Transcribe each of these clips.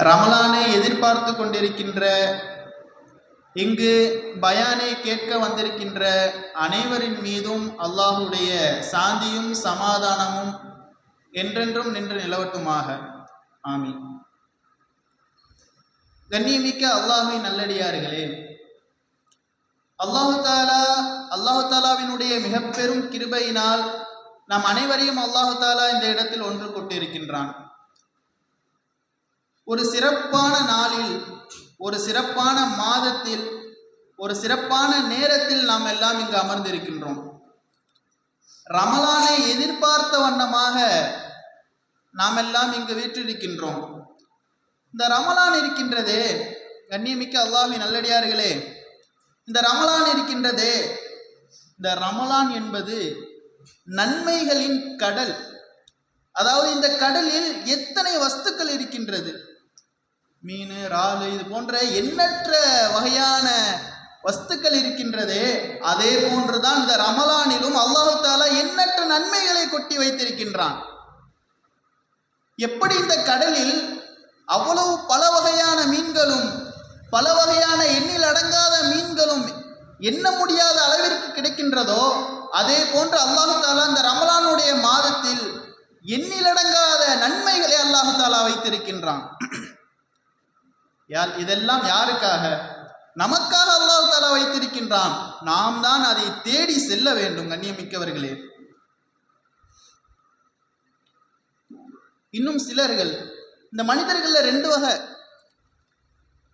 ரமலானை எதிர்பார்த்து கொண்டிருக்கின்ற, இங்கு பயானை கேட்க வந்திருக்கின்ற அனைவரின் மீதும் அல்லாஹுடைய சாந்தியும் சமாதானமும் என்றென்றும் நின்று நிலவட்டுமாக. ஆமீன். கண்ணியமிக்க அல்லாஹ்வின் நல்லடியார்களே, அல்லாஹு தாலாவினுடைய மிக பெரும் கிருபையினால் நாம் அனைவரையும் அல்லாஹு தாலா இந்த இடத்தில் ஒன்று கொண்டிருக்கின்றான். ஒரு சிறப்பான நாளில், ஒரு சிறப்பான மாதத்தில், ஒரு சிறப்பான நேரத்தில் நாம் எல்லாம் இங்கு அமர்ந்திருக்கின்றோம். ரமலானை எதிர்பார்த்த வண்ணமாக நாம் எல்லாம் இங்கு வீற்றிருக்கின்றோம். இந்த ரமலான் இருக்கின்றதே, கண்ணியமிக்க அல்லாஹ்வின் நல்லடியார்களே, இந்த ரமலான் இருக்கின்றதே, இந்த ரமலான் என்பது நன்மைகளின் கடல். அதாவது இந்த கடலில் எத்தனை வஸ்துக்கள் இருக்கின்றது, மீன், இறால், இது போன்ற எண்ணற்ற வகையான வஸ்துக்கள் இருக்கின்றதே, அதே போன்றுதான் இந்த ரமலானிலும் அல்லாஹு தாலா எண்ணற்ற நன்மைகளை கொட்டி வைத்திருக்கின்றான். எப்படி இந்த கடலில் அவ்வளவு பல வகையான மீன்களும், பல வகையான எண்ணில் அடங்காத மீன்களும் எண்ண முடியாத அளவிற்கு கிடைக்கின்றதோ, அதே போன்று அல்லாஹு தாலா இந்த ரமலானுடைய மாதத்தில் எண்ணிலடங்காத நன்மைகளை அல்லாஹு தாலா வைத்திருக்கின்றான். இதெல்லாம் யாருக்காக? நமக்காக அல்லாஹு தாலா வைத்திருக்கின்றான். நாம் தான் அதை தேடி செல்ல வேண்டும். கண்ணியமிக்கவர்களே, இன்னும் சிலர்கள், இந்த மனிதர்கள் ரெண்டு வகை.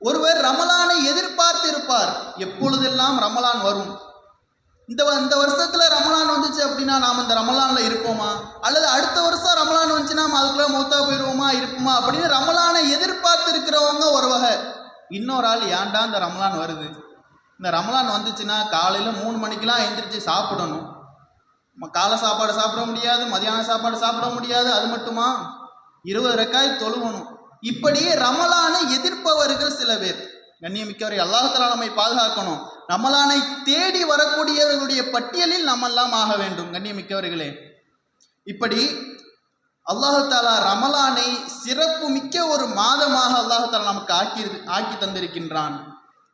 ஒருவர் ரமலானை எதிர்பார்த்து இருப்பார், எப்பொழுதெல்லாம் ரமலான் வரும், இந்த வருஷத்துல ரமலான் வந்துச்சு அப்படின்னா நாம் இந்த ரமலான்ல இருப்போமா, அல்லது அடுத்த வருஷம் ரமலான் வந்துச்சுன்னா நம்ம அதுக்குள்ள மூத்தா போயிடுவோமா, இருப்போமா அப்படின்னு ரமலானை எதிர்பார்த்து இருக்கிறவங்க ஒரு வகை. இன்னொரு ஆள், ஏன்டா இந்த ரமலான் வருது, இந்த ரமலான் வந்துச்சுன்னா காலையில 3 மணிக்கெல்லாம் எழுந்திரிச்சு சாப்பிடணும், காலை சாப்பாடு சாப்பிட முடியாது, மதியான சாப்பாடு சாப்பிட முடியாது, அது மட்டுமா 20 ரக்காய் தொழுவணும். இப்படி ரமலானை எதிர்ப்பவர்கள் சில பேர். கண்ணியமிக்கவரை, அல்லாஹ் தஆலா நம்மை பாதுகாக்கணும். ரமலானை தேடி வரக்கூடியவர்களுடைய பட்டியலில் நம்மெல்லாம் ஆக வேண்டும். கண்ணியமிக்கவர்களே, இப்படி அல்லாஹ் தஆலா ரமலானை சிறப்பு மிக்க ஒரு மாதமாக அல்லாஹ் தஆலா நமக்கு ஆக்கி தந்திருக்கின்றான்.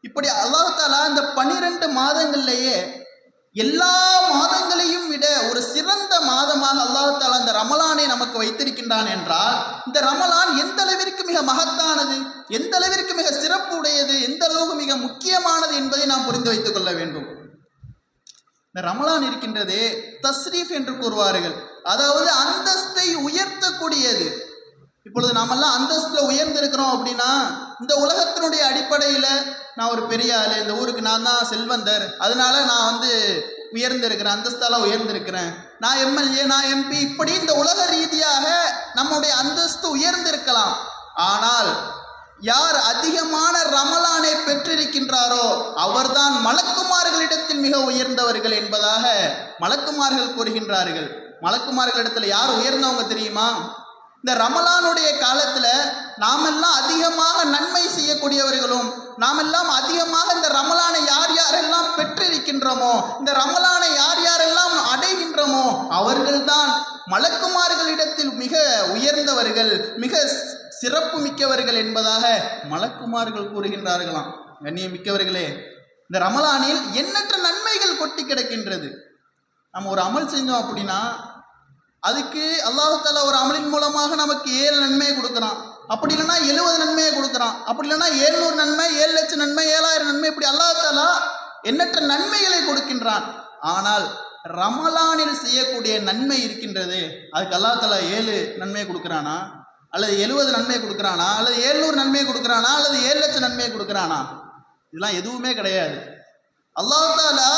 இப்படி அல்லாஹ் தஆலா இந்த 12 மாதங்கள்லேயே எல்லா மாதங்களையும் விட ஒரு சிறந்த மாதமாக அல்லாஹ் தஆலா இந்த ரமலானை நமக்கு வைத்திருக்கின்றான் என்றால், இந்த ரமலான் எந்த அளவிற்கு மிக மகத்தானது, எந்த அளவிற்கு மிக சிறப்பு உடையது, எந்த அளவுக்கு மிக முக்கியமானது என்பதை நாம் புரிந்து வைத்துக் கொள்ள வேண்டும். இந்த ரமலான் இருக்கின்றதே, தஸ்ரீஃப் என்று கூறுவார்கள், அதாவது அந்தஸ்தை உயர்த்தக்கூடியது. இப்பொழுது நாமெல்லாம் அந்தஸ்துல உயர்ந்திருக்கிறோம் அப்படின்னா, இந்த உலகத்தினுடைய அடிப்படையில் நான் ஒரு பெரிய ஆளு, இந்த ஊருக்கு நான் தான் செல்வந்தர், அதனால நான் உயர்ந்திருக்கிறேன், அந்தஸ்தால உயர்ந்திருக்கிறேன், நான் எம்எல்ஏ, நான் எம்பி, இப்படி இந்த உலக ரீதியாக நம்முடைய அந்தஸ்து உயர்ந்திருக்கலாம். ஆனால் யார் அதிகமான ரமலானை பெற்றிருக்கின்றாரோ அவர்தான் மலக்குமார்களிடத்தில் மிக உயர்ந்தவர்கள் என்பதாக மலக்குமார்கள் கூறுகின்றார்கள். மலக்குமார்களிடத்தில் யார் உயர்ந்தவங்க தெரியுமா? இந்த ரமலானுடைய காலத்துல நாமெல்லாம் அதிகமாக நன்மை செய்யக்கூடியவர்களும், நாமெல்லாம் அதிகமாக இந்த ரமலானை யார் யாரெல்லாம் பெற்றிருக்கின்றோமோ, இந்த ரமலானை யார் யாரெல்லாம் அடைகின்றோமோ அவர்கள்தான் மலக்குமார்களிடத்தில் மிக உயர்ந்தவர்கள், மிக சிறப்பு மிக்கவர்கள் என்பதாக மலக்குமார்கள் கூறுகின்றார்களாம். கண்ணியமிக்கவர்களே, இந்த ரமலானில் எண்ணற்ற நன்மைகள் கொட்டி கிடக்கின்றது. நம்ம ஒரு அமல் செஞ்சோம் அப்படின்னா அதுக்கு அல்லாஹ் தஆலா ஒரு அமலின் மூலமாக நமக்கு 7 நன்மையை கொடுக்குறான், அப்படி இல்லைன்னா 70 நன்மையை கொடுக்குறான், அப்படி இல்லைன்னா 700 நன்மை, 7 லட்சம் நன்மை, 7000 நன்மை, இப்படி அல்லாஹ் தஆலா எண்ணற்ற நன்மைகளை கொடுக்கின்றான். ஆனால் ரமலானில் செய்யக்கூடிய நன்மை இருக்கின்றது, அதுக்கு அல்லாஹ் தஆலா 7 நன்மையை கொடுக்குறானா, அல்லது 70 நன்மையை கொடுக்குறானா, அல்லது 700 நன்மையை கொடுக்குறானா, அல்லது 7 லட்சம் நன்மையை கொடுக்குறானா? இதெல்லாம் எதுவுமே கிடையாது. அல்லாஹ் தஆலா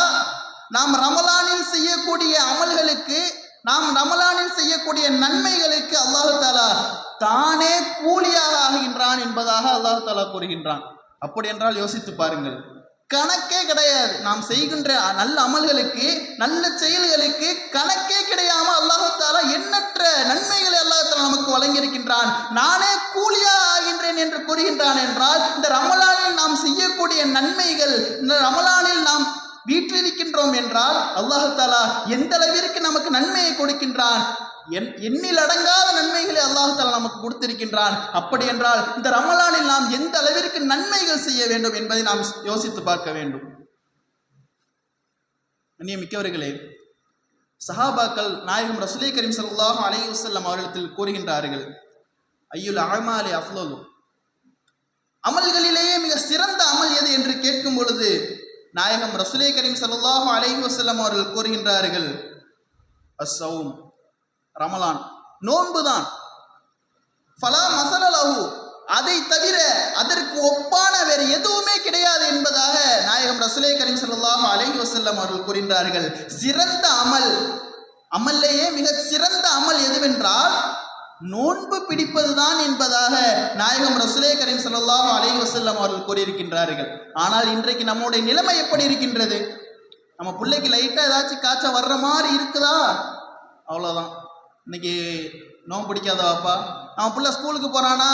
நாம் ரமலானில் செய்யக்கூடிய அமல்களுக்கு, நாம் ரமலானில் செய்யக்கூடிய நன்மைகளுக்கு அல்லாஹ் தஆலா தானே கூலியாக ஆகின்றான் என்பதாக அல்லாஹ் தஆலா கூறுகின்றான். அப்படி என்றால் யோசித்து பாருங்கள், கணக்கே கிடையாது. நாம் செய்கின்ற நல்ல அமல்களுக்கு, நல்ல செயல்களுக்கு கணக்கே கிடையாம அல்லாஹ் தஆலா எண்ணற்ற நன்மைகளை அல்லாஹ் தஆலா நமக்கு வழங்கியிருக்கின்றான். நானே கூலியாக ஆகின்றேன் என்று கூறுகின்றான் என்றால், இந்த ரமலானில் நாம் செய்யக்கூடிய நன்மைகள், இந்த ரமலானில் நாம் வீற்றிருக்கின்றோம் என்றால் அல்லாஹ் தஆலா எந்த அளவிற்கு நமக்கு நன்மையை கொடுக்கின்றான். எண்ணில் அடங்காத நன்மைகளை அல்லாஹ் தஆலா நமக்கு கொடுத்திருக்கின்றான். அப்படி என்றால் இந்த ரமலானில் நாம் எந்த அளவிற்கு நன்மைகள் செய்ய வேண்டும் என்பதை நாம் யோசித்து பார்க்க வேண்டும். மிக்கவர்களே, சஹாபாக்கள் நாயகம் ரசூலே கரீம் ஸல்லல்லாஹு அலைஹி வஸல்லம் அவர்களிடத்தில் கூறுகின்றார்கள், ஐயுல் அமாலி அஃலலு, அமல்களிலேயே மிக சிறந்த அமல் எது என்று கேட்கும் பொழுது நாயகம் ரசூலே கரீம் ஸல்லல்லாஹு அலைஹி வஸல்லம் அவர்கள் கூறுகின்றார்கள், அஸ்ஸௌம், ரமலான், நோன்புதான். ஃபலா மஸல லஹு, அதை தவிர அதற்கு ஒப்பான வேறு எதுவுமே கிடையாது என்பதாக நாயகம் ரசூலே கரீம் ஸல்லல்லாஹு அலைஹி வஸல்லம் அவர்கள் கூறுகின்றார்கள். சிறந்த அமல்லேயே மிக சிறந்த அமல் எதுவென்றால் நோன்பு பிடிப்பதுதான் என்பதாக நாயகம் ரசூலே கரீம் ஸல்லல்லாஹு அலைஹி வஸல்லம் அவர்கள் கூறியிருக்கின்றார்கள். ஆனால் இன்றைக்கு நம்முடைய நிலைமை எப்படி இருக்கின்றது? நம்ம பிள்ளைக்கு லைட்டாக ஏதாச்சும் காய்ச்சல் வர்ற மாதிரி இருக்குதா, அவ்வளோதான். இன்னைக்கு நோன்பு பிடிக்காதா வாப்பா, அவன் பிள்ளை ஸ்கூலுக்கு போகிறானா,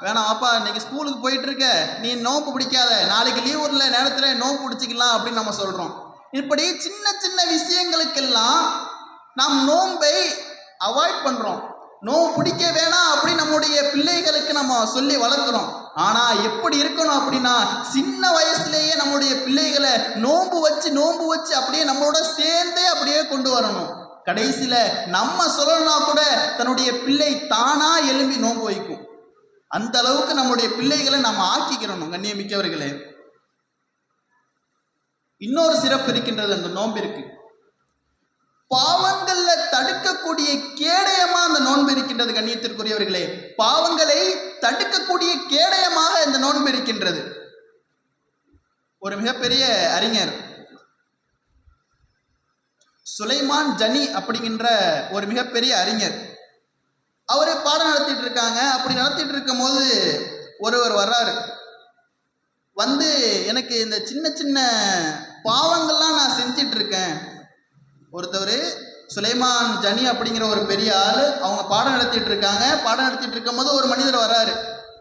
வேணாம் வாப்பா இன்னைக்கு ஸ்கூலுக்கு போயிட்டு இருக்க, நீ நோன்பு பிடிக்காத, நாளைக்கு லீவ் உள்ள நேரத்தில் நோன்பு பிடிச்சிக்கலாம் அப்படின்னு நம்ம சொல்கிறோம். இப்படி சின்ன சின்ன விஷயங்களுக்கெல்லாம் நாம் நோன்பை அவாய்ட் பண்ணுறோம். நோன்பு பிடிக்க வேணாம் அப்படின்னு நம்முடைய பிள்ளைகளுக்கு நம்ம சொல்லி வளர்க்குறோம். ஆனால் எப்படி இருக்கணும் அப்படின்னா, சின்ன வயசுலேயே நம்முடைய பிள்ளைகளை நோன்பு வச்சு அப்படியே நம்மளோட சேர்ந்தே அப்படியே கொண்டு வரணும். கடைசியில் நம்ம சொல்லணும்னா கூட தன்னுடைய பிள்ளை தானா எழும்பி நோன்பு வைக்கும். அந்த அளவுக்கு நம்முடைய பிள்ளைகளை நம்ம ஆக்கிக்கிறணும். கண்ணியமிக்கவர்களே, இன்னொரு சிறப்பு இருக்கின்றது அந்த நோன்பிற்கு. பாவங்கள்ல தடுக்கக்கூடிய கேடயமா அந்த நோன்பு இருக்கின்றது. கண்ணியத்திற்குரியவர்களே, பாவங்களை தடுக்கக்கூடிய கேடயமாக இந்த நோன்பு இருக்கின்றது. ஒரு மிகப்பெரிய அறிஞர் சுலைமான் ஜனி அப்படிங்கிற ஒரு மிகப்பெரிய அறிஞர், அவரு பாடம் நடத்திட்டு இருக்காங்க. அப்படி நடத்திட்டு இருக்கும் போது ஒருவர் வர்றாரு, வந்து எனக்கு இந்த சின்ன சின்ன பாவங்கள்லாம் நான் செஞ்சிட்டு இருக்கேன். ஒருத்தவர் சுலைமான் ஜனி அப்படிங்கிற ஒரு பெரிய ஆள், அவங்க பாடம் நடத்திட்டு இருக்காங்க. பாடம் நடத்திட்டு இருக்கும் போது ஒரு மனிதர் வர்றாரு,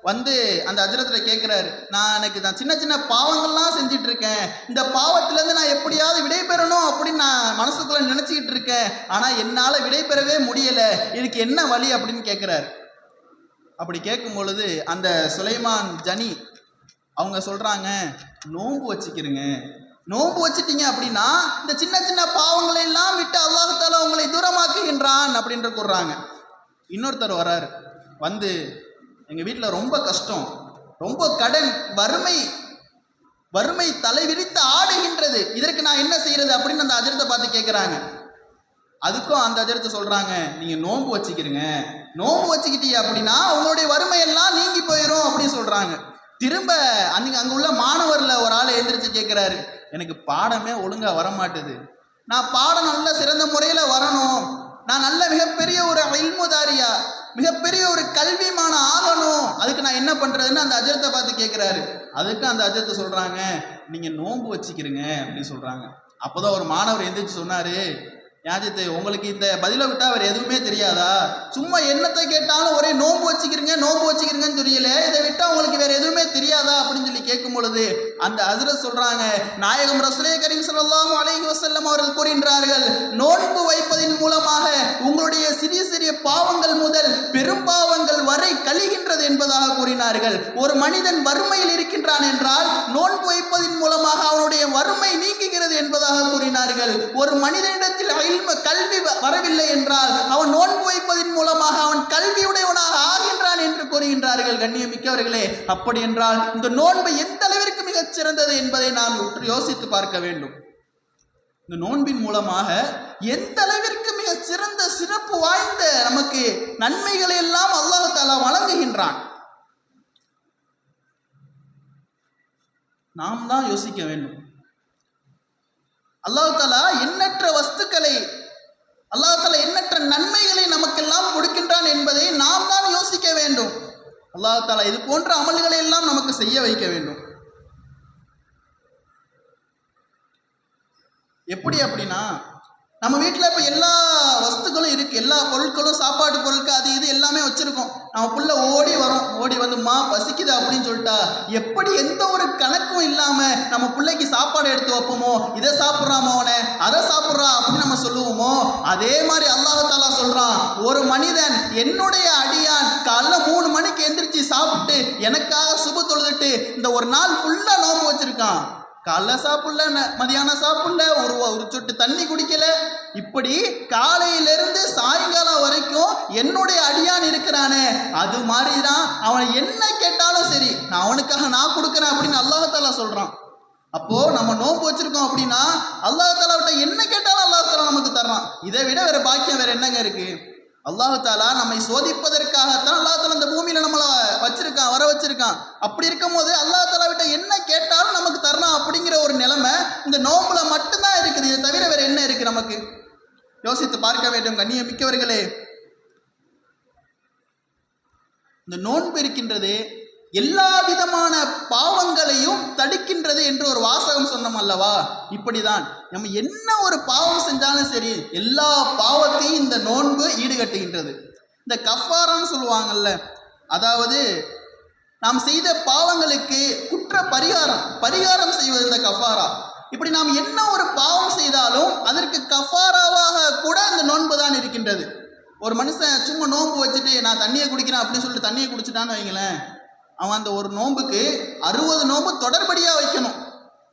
வந்து அந்த அஜரத்தில் கேட்குறாரு, நான் சின்ன சின்ன பாவங்கள்லாம் செஞ்சிட்டு இருக்கேன், இந்த பாவத்திலேருந்து நான் எப்படியாவது விடை பெறணும் அப்படின்னு நான் மனசுக்குள்ளே நினச்சிக்கிட்டு இருக்கேன், ஆனால் என்னால் விடை பெறவே முடியலை, இதுக்கு என்ன வழி அப்படின்னு கேட்குறாரு. அப்படி கேட்கும் பொழுது அந்த சுலைமான் ஜனி அவங்க சொல்கிறாங்க, நோன்பு வச்சுக்கிறங்க, நோன்பு வச்சுட்டீங்க அப்படின்னா இந்த சின்ன சின்ன பாவங்களை எல்லாம் விட்டு அல்லாஹ் தஆலா உங்களை தூரமாக்குகின்றான் அப்படின்ற கூறுறாங்க. இன்னொருத்தர் வர்றாரு, வந்து எங்கள் வீட்டில் ரொம்ப கஷ்டம், ரொம்ப கடன், வறுமை தலைவிரித்து ஆடுகின்றது, இதற்கு நான் என்ன செய்யறது அப்படின்னு அந்த அஜரத்தை பார்த்து கேட்குறாங்க. அதுக்கும் அந்த அஜரத்தை சொல்கிறாங்க, நீங்கள் நோன்பு வச்சுக்கிறீங்க, நோன்பு வச்சுக்கிட்டீங்க அப்படின்னா உங்களுடைய வறுமையெல்லாம் நீங்கி போயிடும் அப்படின்னு சொல்கிறாங்க. திரும்ப அங்கே உள்ள மாணவரில் ஒரு ஆள் எழுந்திரிச்சு கேட்குறாரு, எனக்கு பாடமே ஒழுங்காக வரமாட்டுது, நான் பாடம் நல்ல சிறந்த முறையில் வரணும், நான் நல்ல மிகப்பெரிய ஒரு இல்முதாரியா, மிகப்பெரிய ஒரு கல்விமான ஆகணும், அதுக்கு நான் என்ன பண்ணுறதுன்னு அந்த அஜரத்தை பார்த்து கேட்குறாரு. அதுக்கு அந்த அஜரத்தை சொல்கிறாங்க, நீங்கள் நோன்பு வச்சுக்கிறீங்க அப்படின்னு சொல்கிறாங்க. அப்போ தான் ஒரு மாணவர் எந்திரிச்சு சொன்னார், யாஜித்து உங்களுக்கு இந்த பதிலை விட்டால் வேறு எதுவுமே தெரியாதா, சும்மா என்னத்தை கேட்டாலும் ஒரே நோன்பு வச்சுக்கிறீங்கன்னு தெரியல, இதை விட்டால் உங்களுக்கு வேறு எதுவுமே தெரியாதா அப்படின்னு சொல்லி கேட்கும் பொழுது அந்த ஹஜ்ரத் சொல்கிறாங்க, நாயகம் ரசூலே கரீம் ஸல்லல்லாஹு அலைஹி வஸல்லம் அவர்கள் கூறுகின்றார்கள், நோன்பு வைப்பதின் மூலமாக உங்களுடைய சிறிய சிறிய பாவங்கள் முதல் பெரும் பாவங்கள் வரை கழிகின்றது என்பதாக கூறினார்கள். ஒரு மனிதன் வறுமையில் இருக்கின்றான் என்றால் நோன்பு வைப்பதின் மூலமாக அவனுடைய வறுமை நீங்குகிறது என்பதாக கூறினார்கள். ஒரு மனிதனிடத்தில் கல்வி வரவில்லை என்றால் அவன் நோன்பு வைப்பதின் மூலமாக அவன் கல்வியுடையவனாக ஆகின்றான் என்று கூறுகின்றார்கள். கண்ணியமிக்கவர்களே, அப்படி என்றால் இந்த நோன்பு எந்த அளவிற்கு மிகச் சிறந்தது என்பதை நாம் யோசித்து பார்க்க வேண்டும். இந்த நோன்பின் மூலமாக எந்த அளவிற்கு மிக சிறந்த சிறப்பு வாய்ந்த நமக்கு நன்மைகளை எல்லாம் அல்லாஹ் தஆலா வழங்குகின்றான். நாம் தான் யோசிக்க வேண்டும். அல்லாஹ் தஆலா எண்ணற்ற வஸ்துக்களை, அல்லாஹ் தஆலா எண்ணற்ற நன்மைகளை நமக்கெல்லாம் கொடுக்கின்றான் என்பதை நாம் தான் யோசிக்க வேண்டும். அல்லாஹ் தஆலா இது போன்ற அமல்களை எல்லாம் நமக்கு செய்ய வைக்க வேண்டும். எப்படி அப்படின்னா, நம்ம வீட்டில் இப்போ எல்லா வஸ்துக்களும் இருக்குது, எல்லா பொருட்களும், சாப்பாட்டு பொருட்கள், அது இது எல்லாமே வச்சுருக்கோம். நம்ம புள்ள ஓடி வந்துமா பசிக்குது அப்படின்னு சொல்லிட்டா எப்படி எந்த ஒரு கணக்கும் இல்லாமல் நம்ம பிள்ளைக்கு சாப்பாடு எடுத்து வைப்போமோ, இதை சாப்பிட்றாமோ அவனை, அதை சாப்பிட்றா அப்படின்னு நம்ம சொல்லுவோமோ, அதே மாதிரி அல்லாஹ் தஆலா சொல்கிறான், ஒரு மனிதன் என்னுடைய அடியான் காலைல 3 மணிக்கு எந்திரிச்சு சாப்பிட்டு எனக்காக சுப தொழுதுட்டு இந்த ஒரு நாள் ஃபுல்லாக நோன்பு வச்சுருக்கான். காலைல சாப்பிடல, மதியானம் சாப்பிடல, ஒரு சொட்டு தண்ணி குடிக்கல, இப்படி காலையிலிருந்து சாயங்காலம் வரைக்கும் என்னுடைய அடியான் இருக்கிறானே, அது மாதிரி தான் அவன் என்ன கேட்டாலும் சரி நான் அவனுக்காக நான் கொடுக்குறேன் அப்படின்னு அல்லாஹ் தஆலா சொல்றான். அப்போ நம்ம நோன்பு வச்சிருக்கோம் அப்படின்னா அல்லாஹ் தஆலா விட்ட என்ன கேட்டாலும் அல்லாஹ் தஆலா நமக்கு தர்றான். இதை விட வேற பாக்கியம் வேற என்னங்க இருக்கு? அல்லாஹ் தஆலா நம்மை சோதிப்பதற்காகத்தான் அல்லாஹ் தஆலா இந்த பூமியில நம்மளை வச்சிருக்கான், வர வச்சிருக்கான். அப்படி இருக்கும் போது அல்லாஹ் தஆலா விட்ட என்ன கேட்டாலும் நமக்கு தரணும் அப்படிங்கிற ஒரு நிலைமை இந்த நோன்புல மட்டும்தான் இருக்குது. இதை தவிர வேற என்ன இருக்கு நமக்கு? யோசித்து பார்க்க வேண்டும் கண்ணியம் மிக்கவர்களே. இந்த நோன்பு இருக்கின்றது எல்லா விதமான பாவங்களையும் தடுக்கின்றது என்று ஒரு வாசகம் சொன்னோம் அல்லவா? இப்படிதான் நம்ம என்ன ஒரு பாவம் செஞ்சாலும் சரி எல்லா பாவத்தையும் இந்த நோன்பு ஈடுகட்டுகின்றது. இந்த கஃபாரான்னு சொல்லுவாங்கல்ல, அதாவது நாம் செய்த பாவங்களுக்கு குற்ற பரிகாரம் செய்வது இந்த கஃபாரா. இப்படி நாம் என்ன ஒரு பாவம் செய்தாலும் அதற்கு கஃபாராவாக கூட இந்த நோன்பு தான் இருக்கின்றது. ஒரு மனுஷன் சும்மா நோன்பு வச்சுட்டு நான் தண்ணியை குடிக்கிறேன் அப்படின்னு சொல்லிட்டு தண்ணியை குடிச்சிட்டான்னு வைங்களேன், அவன் அந்த ஒரு நோன்புக்கு 60 நோன்பு தொடர்படியாக வைக்கணும்.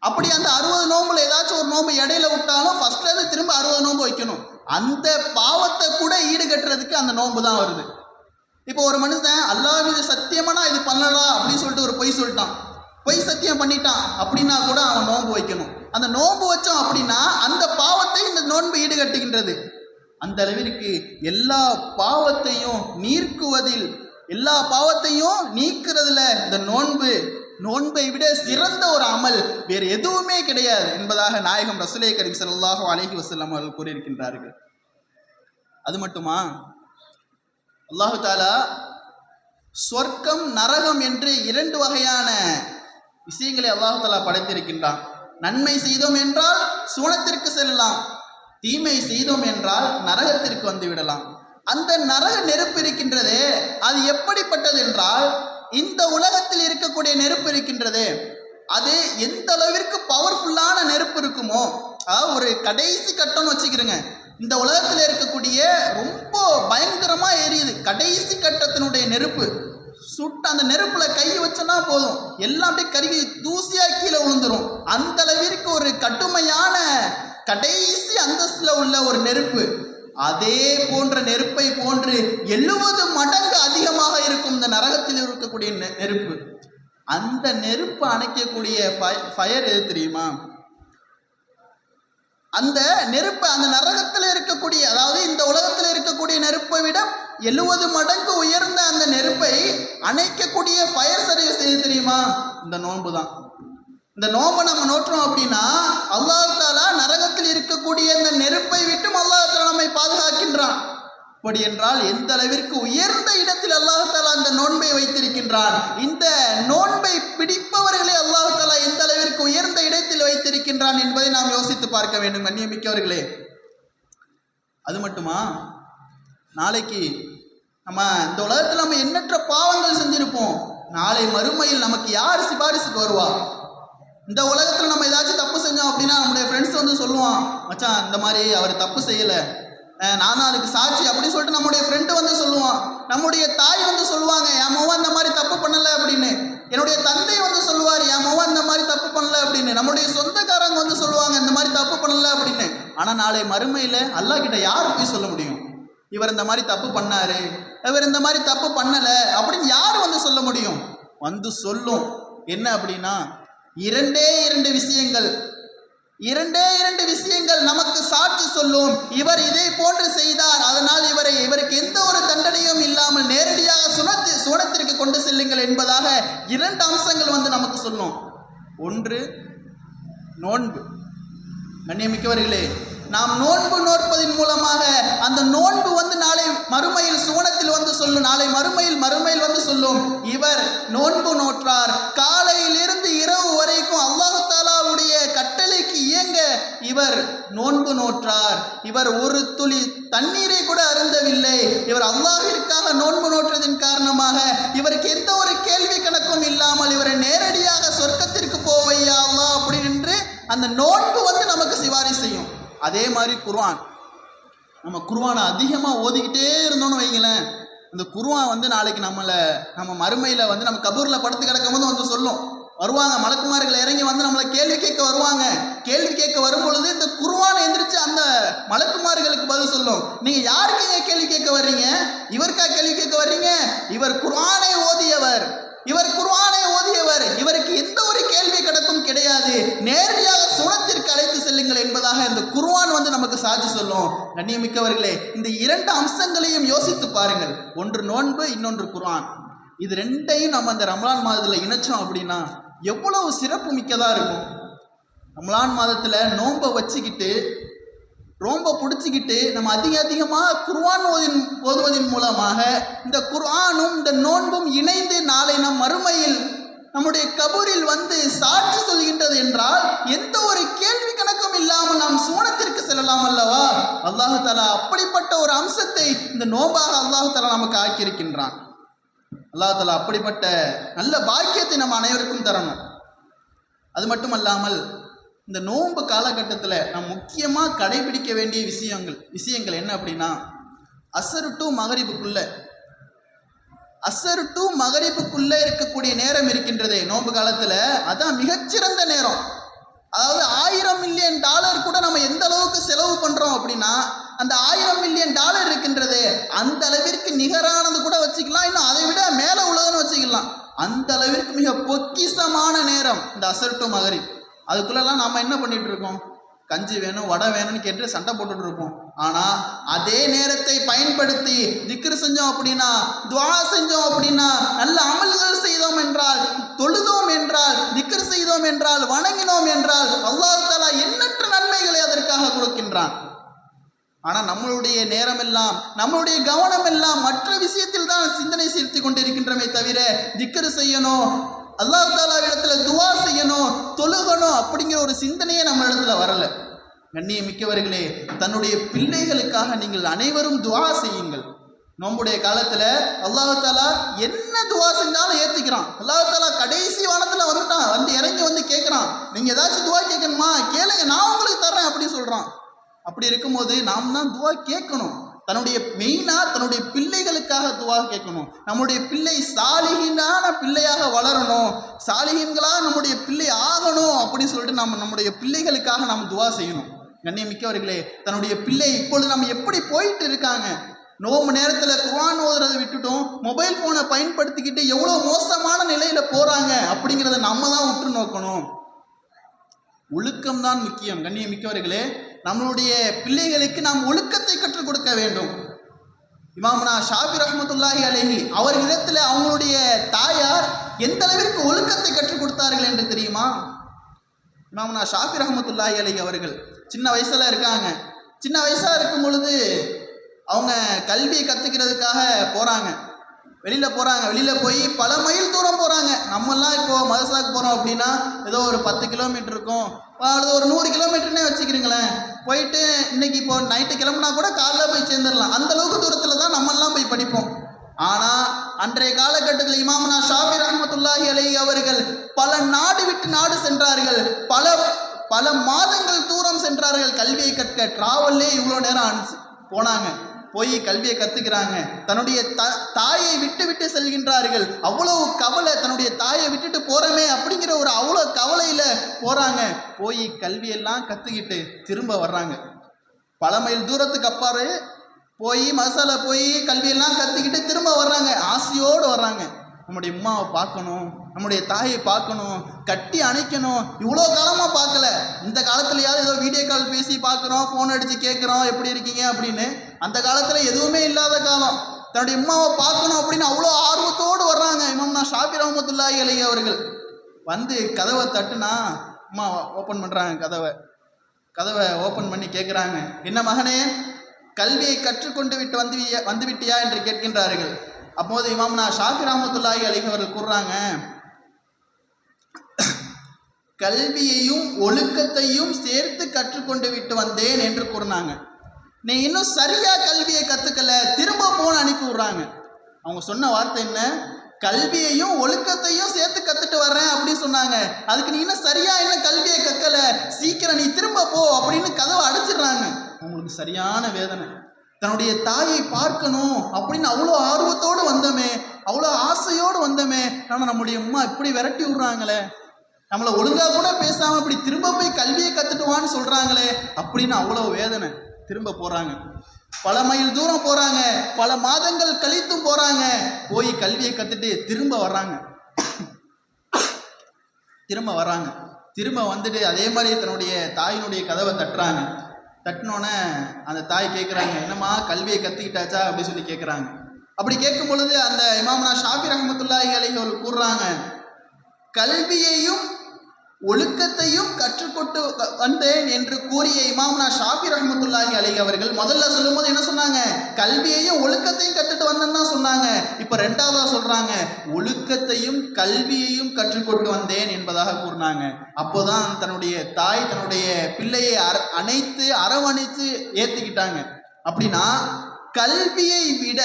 அப்படி அந்த 60 நோன்புல ஏதாச்சும் ஒரு நோன்பு இடையில விட்டாலும் ஃபர்ஸ்ட்லேருந்து திரும்ப 60 நோன்பு வைக்கணும். அந்த பாவத்தை கூட ஈடுகட்டுறதுக்கு அந்த நோன்பு தான் வருது. இப்போ ஒரு மனுஷன் அல்லாஹ் மீது சத்தியமானா இது பண்ணலாம் அப்படின்னு சொல்லிட்டு ஒரு பொய் சொல்லிட்டான், பொய் சத்தியம் பண்ணிட்டான் அப்படின்னா கூட அவன் நோன்பு வைக்கணும். அந்த நோன்பு வச்சோம் அப்படின்னா அந்த பாவத்தை இந்த நோன்பு ஈடுகட்டுகின்றது. அந்த அளவிற்கு எல்லா பாவத்தையும் நீக்குவதில், எல்லா பாவத்தையும் நீக்கிறதுல இந்த நோன்பை விட சிறந்த ஒரு அமல் வேறு எதுவுமே கிடையாது என்பதாக நாயகம் ரசூலே கரீம் ஸல்லல்லாஹு அலைஹி வஸல்லம் அவர்கள் கூறியிருக்கின்றார்கள். அது மட்டுமா, அல்லாஹு தஆலா சொர்க்கம் நரகம் என்று 2 வகையான விஷயங்களை அல்லாஹு தஆலா படைத்திருக்கின்றான். நன்மை செய்தோம் என்றால் சுவனத்திற்கு செல்லலாம், தீமை செய்தோம் என்றால் நரகத்திற்கு வந்து விடலாம். அந்த நரக நெருப்பு இருக்கின்றதே அது எப்படிப்பட்டது என்றால், இந்த உலகத்தில் இருக்கக்கூடிய நெருப்பு இருக்கின்றதே அது எந்த அளவிற்கு பவர்ஃபுல்லான நெருப்பு இருக்குமோ, ஒரு கடைசி கட்டம்னு வச்சுக்கிறேங்க, இந்த உலகத்தில் இருக்கக்கூடிய ரொம்ப பயங்கரமாக எரியுது கடைசி கட்டத்தினுடைய நெருப்பு, சுட்டு அந்த நெருப்புல கை வச்சோன்னா போதும் எல்லாம் அப்படியே கருகி தூசியா கீழே விழுந்துரும். அந்த அளவிற்கு ஒரு கடுமையான கடைசி அந்தஸ்துல உள்ள ஒரு நெருப்பு. அதே போன்ற நெருப்பை போன்று 70 மடங்கு அதிகமாக இருக்கும் இந்த நரகத்தில் இருக்கக்கூடிய நெருப்பு. அந்த நெருப்பு அணைக்கக்கூடிய ஃபயர் எது தெரியுமா? அந்த நெருப்பு அந்த நரகத்தில் இருக்கக்கூடிய, அதாவது இந்த உலகத்தில் இருக்கக்கூடிய நெருப்பை விட 70 மடங்கு உயர்ந்த அந்த நெருப்பை அணைக்கக்கூடிய ஃபயர் சர்வீஸ் எது தெரியுமா? இந்த நோன்பு தான். இந்த நோன்பை நம்ம நோற்றோம் அப்படின்னா அல்லாஹ் தஆலா நரகத்தில் இருக்கக்கூடிய இந்த நெருப்பை விட்டும் அல்லாஹ் தஆலா நம்மை பாதுகாக்கின்றான். அப்படி என்றால் எந்த அளவிற்கு உயர்ந்த இடத்தில் அல்லாஹ் தஆலா அந்த நோன்பை வைத்திருக்கின்றான். இந்த நோன்பை பிடிப்பவர்களை அல்லாஹ் தஆலா எந்த அளவிற்கு உயர்ந்த இடத்தில் வைத்திருக்கின்றான் என்பதை நாம் யோசித்து பார்க்க வேண்டும் கண்ணியமிக்கவர்களே. அது மட்டுமா, நாளைக்கு நம்ம இந்த உலகத்தில் நம்ம எண்ணற்ற பாவங்கள் செஞ்சிருப்போம். நாளை மறுமையில் நமக்கு யார் சிபாரிசுக்கு வருவா? இந்த உலகத்தில் நம்ம ஏதாச்சும் தப்பு செஞ்சோம் அப்படின்னா நம்முடைய ஃப்ரெண்ட்ஸ் வந்து சொல்லுவான், மச்சான் இந்த மாதிரி அவர் தப்பு செய்யலை, நான் தான் அதுக்கு சாட்சி அப்படின்னு சொல்லிட்டு நம்முடைய ஃப்ரெண்டு வந்து சொல்லுவான். நம்முடைய தாய் வந்து சொல்லுவாங்க, என் மோவன் இந்த மாதிரி தப்பு பண்ணலை அப்படின்னு. என்னுடைய தந்தை வந்து சொல்லுவார், என் மோவன் இந்த மாதிரி தப்பு பண்ணல அப்படின்னு. நம்முடைய சொந்தக்காரங்க வந்து சொல்லுவாங்க, இந்த மாதிரி தப்பு பண்ணல அப்படின்னு. ஆனால் நாளை மறுமையில் அல்லாஹ் கிட்ட யார் போய் சொல்ல முடியும்? இவர் இந்த மாதிரி தப்பு பண்ணாரு, இவர் இந்த மாதிரி தப்பு பண்ணலை அப்படின்னு யார் வந்து சொல்ல முடியும்? வந்து சொல்லும் என்ன அப்படின்னா, 2 விஷயங்கள் நமக்கு சாட்சி சொல்லும். இவர் இதை போன்று செய்தார், அதனால் இவருக்கு எந்த ஒரு தண்டனையும் இல்லாமல் நேரடியாக சுவனத்திற்கு கொண்டு செல்லுங்கள் என்பதாக 2 அம்சங்கள் வந்து நமக்கு சொல்லும். ஒன்று நோன்பு. கண்ணியமிக்கவர்களே, நாம் நோன்பு நோற்பதின் மூலமாக அந்த நோன்பு வந்து நாளை மறுமையில் சுவனத்தில் வந்து சொல்லும். நாளை மறுமையில் வந்து சொல்லும், இவர் நோன்பு நோற்றார், காலையிலிருந்து இரவு வரைக்கும் அல்லாஹ் தஆலாவுடைய கட்டளைக்கு இயங்க இவர் இவர் நோன்பு நோற்றார், இவர் ஒரு துளி தண்ணீரை கூட அருந்தவில்லை, இவர் அல்லாஹ்விற்காக நோன்பு நோற்றதின் காரணமாக இவருக்கு எந்த ஒரு கேள்வி கணக்கும் இல்லாமல் இவரை நேரடியாக சொர்க்கத்திற்கு போவையா அல்லாஹ் அப்படின்னு அந்த நோன்பு நமக்கு சிபாரிசு செய்யும். அதே மாதிரி குர்ஆன், நம்ம குர்ஆனை அதிகமாக ஓதிக்கிட்டே இருந்தோம்னு வைங்களேன், இந்த குர்ஆன் நாளைக்கு நம்ம மறுமையில் நம்ம கபூரில் படுத்து கிடக்கும் போது சொல்லும். வருவாங்க மலக்குமார்கள் இறங்கி நம்மளை கேள்வி கேட்க வருவாங்க. கேள்வி கேட்க வரும் பொழுது இந்த குர்ஆன் எந்திரிச்சு அந்த மலக்குமார்களுக்கு பதில் சொல்லும். நீங்க யாருக்கு கேள்வி கேட்க வர்றீங்க? இவருக்கா கேள்வி கேட்க வர்றீங்க? இவர் குர்ஆனை ஓதியவர், இவருக்கு எந்த ஒரு கேள்வி கணக்கும் கிடையாது, நேரடியாக சுனத்திற்கு அழைத்து செல்லுங்கள் என்பதாக இந்த குர்ஆன் நமக்கு சாட்சி சொல்லும். கண்ணியமிக்கவர்களே, இந்த இரண்டு அம்சங்களையும் யோசித்து பாருங்கள். ஒன்று நோன்பு, இன்னொன்று குர்ஆன். இது ரெண்டையும் நம்ம அந்த ரமலான் மாதத்தில் இணைச்சோம் அப்படின்னா எவ்வளவு சிறப்பு மிக்கதாக இருக்கும். ரமலான் மாதத்தில் நோன்பை வச்சுக்கிட்டு ரொம்ப பிடிச்சிக்கிட்டு நம்ம அதிகமாக குர்ஆன் ஓதுவதன் மூலமாக இந்த குர்ஆனும் இந்த நோன்பும் இணைந்து நாளை நம் மறுமையில் நம்முடைய கபூரில் சாட்சி சொல்கின்றது என்றால் எந்த ஒரு கேள்வி கணக்கும் இல்லாமல் நாம் சூனத்திற்கு செல்லலாம் அல்லவா? அல்லாஹு தஆலா அப்படிப்பட்ட ஒரு அம்சத்தை இந்த நோன்பாக அல்லாஹு தஆலா நமக்கு ஆக்கியிருக்கின்றான். அல்லாஹ் தஆலா அப்படிப்பட்ட நல்ல பாக்கியத்தை நம்ம அனைவருக்கும் தரணும். அது மட்டுமல்லாமல் இந்த நோன்பு காலகட்டத்தில் நாம் முக்கியமாக கடைபிடிக்க வேண்டிய விஷயங்கள் என்ன அப்படின்னா, அசரு டு மகரிபுக்குள்ளே இருக்கக்கூடிய நேரம் இருக்கின்றதே நோன்பு காலத்தில், அதான் மிகச்சிறந்த நேரம். அதாவது $1000 மில்லியன் கூட நம்ம எந்த அளவுக்கு செலவு பண்ணுறோம் அப்படின்னா, அந்த $1000 மில்லியன் இருக்கின்றதே அந்த அளவிற்கு நிகரானது கூட வச்சுக்கலாம், இன்னும் அதை விட மேலே உள்ளதுன்னு வச்சுக்கலாம். அந்த அளவிற்கு மிக பொக்கிசமான நேரம் இந்த அசர் டு மகரிப். அதுக்குள்ளெல்லாம் நம்ம என்ன பண்ணிட்டு இருக்கோம்? கஞ்சி வேணும், வடை வேணும்னு கேட்டு சண்டை போட்டுட்டு இருப்போம். ஆனால் அதே நேரத்தை பயன்படுத்தி திக்ர் செஞ்சோம் அப்படின்னா, துஆ செஞ்சோம் அப்படின்னா, நல்ல அமல்கள் செய்தோம் என்றால், தொழுதோம் என்றால், திக்ர் செய்தோம் என்றால், வணங்கினோம் என்றால் அல்லாஹ் தஆலா எண்ணற்ற நன்மைகளை அதற்காக கொடுக்கின்றான். ஆனால் நம்மளுடைய நேரம் எல்லாம், நம்மளுடைய கவனம் எல்லாம் மற்ற விஷயத்தில் தான் சிந்தனை செலுத்தி கொண்டிருக்கின்றமே தவிர திக்ர் செய்யணும், அல்லாஹ் தஆலாவிடத்துல துஆ செய்யணும், தொழுகணும் அப்படிங்கிற ஒரு சிந்தனையே நம்ம இடத்துல வரல. கண்ணியமிக்கவர்களே, தன்னுடைய பிள்ளைகளுக்காக நீங்கள் அனைவரும் துஆ செய்யுங்கள். நோம்புடைய காலத்தில் அல்லாஹ் தஆலா என்ன துஆ செஞ்சாலும் ஏற்றுக்கிறான். அல்லாஹ் தஆலா கடைசி வானத்தில் வந்துட்டான், இறங்கி கேட்குறான், நீங்கள் ஏதாச்சும் துஆ கேட்கணுமா கேளுங்க, நான் உங்களுக்கு தர்றேன் அப்படின்னு சொல்கிறான். அப்படி இருக்கும்போது நாம் தான் துஆ கேட்கணும். தன்னுடைய பிள்ளைகளுக்காக துஆ கேட்கணும். நம்முடைய பிள்ளை சாலிஹீனான பிள்ளையாக வளரணும், சாலிஹீன்களாக நம்முடைய பிள்ளை ஆகணும் அப்படின்னு சொல்லிட்டு நம்முடைய பிள்ளைகளுக்காக நாம் துஆ செய்யணும். கண்ணியமிக்கவர்களே, தன்னுடைய பிள்ளை இப்பொழுது நம்ம எப்படி போயிட்டு இருக்காங்க? நோம்பு நேரத்தில் குர்ஆன் ஓதுறதை விட்டுட்டோம், மொபைல் ஃபோனை பயன்படுத்திக்கிட்டு எவ்வளோ மோசமான நிலையில் போகிறாங்க அப்படிங்கிறத நம்ம தான் உற்று நோக்கணும். ஒழுக்கம்தான் முக்கியம். கண்ணியமிக்கவர்களே, நம்மளுடைய பிள்ளைகளுக்கு நாம் ஒழுக்கத்தை கற்றுக் கொடுக்க வேண்டும். இமாமுனா ஷாஃபி ரஹ்மத்துல்லாஹி அலைஹி அவர்களிடத்தில் அவங்களுடைய தாயார் எந்த அளவிற்கு ஒழுக்கத்தை கற்றுக் கொடுத்தார்கள் என்று தெரியுமா? இமாமுனா ஷாஃபி ரஹ்மத்துல்லாஹி அலைஹி அவர்கள் சின்ன வயசில் இருக்காங்க. சின்ன வயசாக இருக்கும் பொழுது அவங்க கல்வியை கற்றுக்கிறதுக்காக போகிறாங்க, வெளியில் போய் பல மைல் தூரம் போகிறாங்க. நம்மெல்லாம் இப்போது மதரசாவுக்கு போகிறோம் அப்படின்னா ஏதோ ஒரு 10 கிலோமீட்டர் இருக்கும், அது ஒரு 100 கிலோமீட்டர்னே வச்சுக்கிறீங்களேன். போயிட்டு இன்னைக்கு இப்போ நைட்டு கிளம்புனா கூட காலைல போய் சேர்ந்துடலாம், அந்த அளவுக்கு தூரத்தில் தான் நம்மெல்லாம் போய் படிப்போம். ஆனால் அன்றைய காலகட்டத்தில் இமாமுனா ஷாஃபி ரஹ்மத்துல்லாஹி அலைஹி அவர்கள் பல நாடு விட்டு நாடு சென்றார்கள், பல மாதங்கள் தூரம் சென்றார்கள் கல்வியை கற்க. டிராவல்லே இவ்வளோ நேரம் போனாங்க, போய் கல்வியை கற்றுக்கிறாங்க. தன்னுடைய தாயை விட்டு செல்கின்றார்கள். அவ்வளோ கவலை, தன்னுடைய தாயை விட்டுட்டு போகிறோமே அப்படிங்கிற ஒரு அவ்வளோ கவலையில் போகிறாங்க. போய் கல்வியெல்லாம் கற்றுக்கிட்டு திரும்ப வர்றாங்க. பல மைல் தூரத்துக்கு அப்பாறு போய் மசால போய் கல்வியெல்லாம் கற்றுக்கிட்டு திரும்ப வர்றாங்க. ஆசையோடு வர்றாங்க, நம்முடைய அம்மாவை பார்க்கணும், நம்முடைய தாயை பார்க்கணும், கட்டி அணைக்கணும். இவ்வளோ காலமாக பார்க்கல, இந்த காலத்துலையாவது ஏதோ வீடியோ கால் பேசி பார்க்குறோம், ஃபோன் அடித்து கேட்குறோம் எப்படி இருக்கீங்க அப்படின்னு. அந்த காலத்தில் எதுவுமே இல்லாத காலம், தன்னுடைய அம்மாவை பார்க்கணும் அப்படின்னு அவ்வளோ ஆர்வத்தோடு வர்றாங்க. இமாமுனா ஷாஃபி ரஹ்மத்துல்லாஹி அலைஹி அவர்கள் கதவை தட்டுனா அம்மா ஓப்பன் பண்ணுறாங்க. கதவை ஓப்பன் பண்ணி கேட்குறாங்க, என்ன மகனே கல்வியை கற்றுக்கொண்டு விட்டு வந்து விட்டியா என்று கேட்கின்றார்கள். அப்போது இமாமுனா ஷாஃபி ரஹ்மத்துல்லாஹி அலைஹி அவர்கள் கூறுறாங்க, கல்வியையும் ஒழுக்கத்தையும் சேர்த்து கற்றுக்கொண்டு விட்டு வந்தேன் என்று கூறினாங்க. நீ இன்னும் சரியா கல்வியை கத்துக்கல, திரும்ப போன அனுப்பி விடுறாங்க. அவங்க சொன்ன வார்த்தை என்ன? கல்வியையும் ஒழுக்கத்தையும் சேர்த்து கத்துட்டு வர்றேன் அப்படின்னு சொன்னாங்க. அதுக்கு நீ இன்னும் சரியா என்ன கல்வியை கற்கல, சீக்கிரம் நீ திரும்ப போ அப்படின்னு கதவை அடைச்சிடுறாங்க. அவங்களுக்கு சரியான வேதனை. தன்னுடைய தாயை பார்க்கணும் அப்படின்னு அவ்வளோ ஆர்வத்தோடு வந்தோமே, அவ்வளோ ஆசையோடு வந்தோமே, ஆனால் நம்முடைய அம்மா இப்படி விரட்டி விடுறாங்களே, நம்மளை ஒழுங்கா கூட பேசாமல் இப்படி திரும்ப போய் கல்வியை கற்றுட்டுவான்னு சொல்கிறாங்களே அப்படின்னு அவ்வளோ வேதனை. திரும்ப போகிறாங்க. பல மைல் தூரம் போகிறாங்க, பல மாதங்கள் கழித்தும் போகிறாங்க. போய் கல்வியை கற்றுட்டு திரும்ப வர்றாங்க. திரும்ப வந்துட்டு அதே மாதிரி தன்னுடைய தாயினுடைய கதவை தட்டுறாங்க. தட்டினோன்னே அந்த தாய் கேட்குறாங்க, என்னம்மா கல்வியை கற்றுக்கிட்டாச்சா அப்படின்னு சொல்லி கேட்குறாங்க. அப்படி கேட்கும் பொழுது அந்த இமாம்னா ஷாஃபி ரஹ்மத்துல்லாஹி அலைஹி அவர்கள் கூறுறாங்க, கல்வியையும் ஒழுக்கத்தையும் கற்றுக்கொண்டு வந்தேன் என்று கூறிய இமாம்னா ஷாஃபி ரஹ்மத்துல்லாஹி அலைஹி அவர்கள் முதல்ல சொல்லும்போது என்ன சொன்னாங்க? கல்வியையும் ஒழுக்கத்தையும் கற்றுட்டு வந்தேன்னு தான் சொன்னாங்க. இப்போ ரெண்டாவதாக சொல்றாங்க, ஒழுக்கத்தையும் கல்வியையும் கற்றுக்கொண்டு வந்தேன் என்பதாக கூறினாங்க. அப்போதான் தன்னுடைய தாய் தன்னுடைய பிள்ளையை அணைத்து அரவணைத்து ஏற்றுக்கிட்டாங்க. அப்படின்னா கல்வியை விட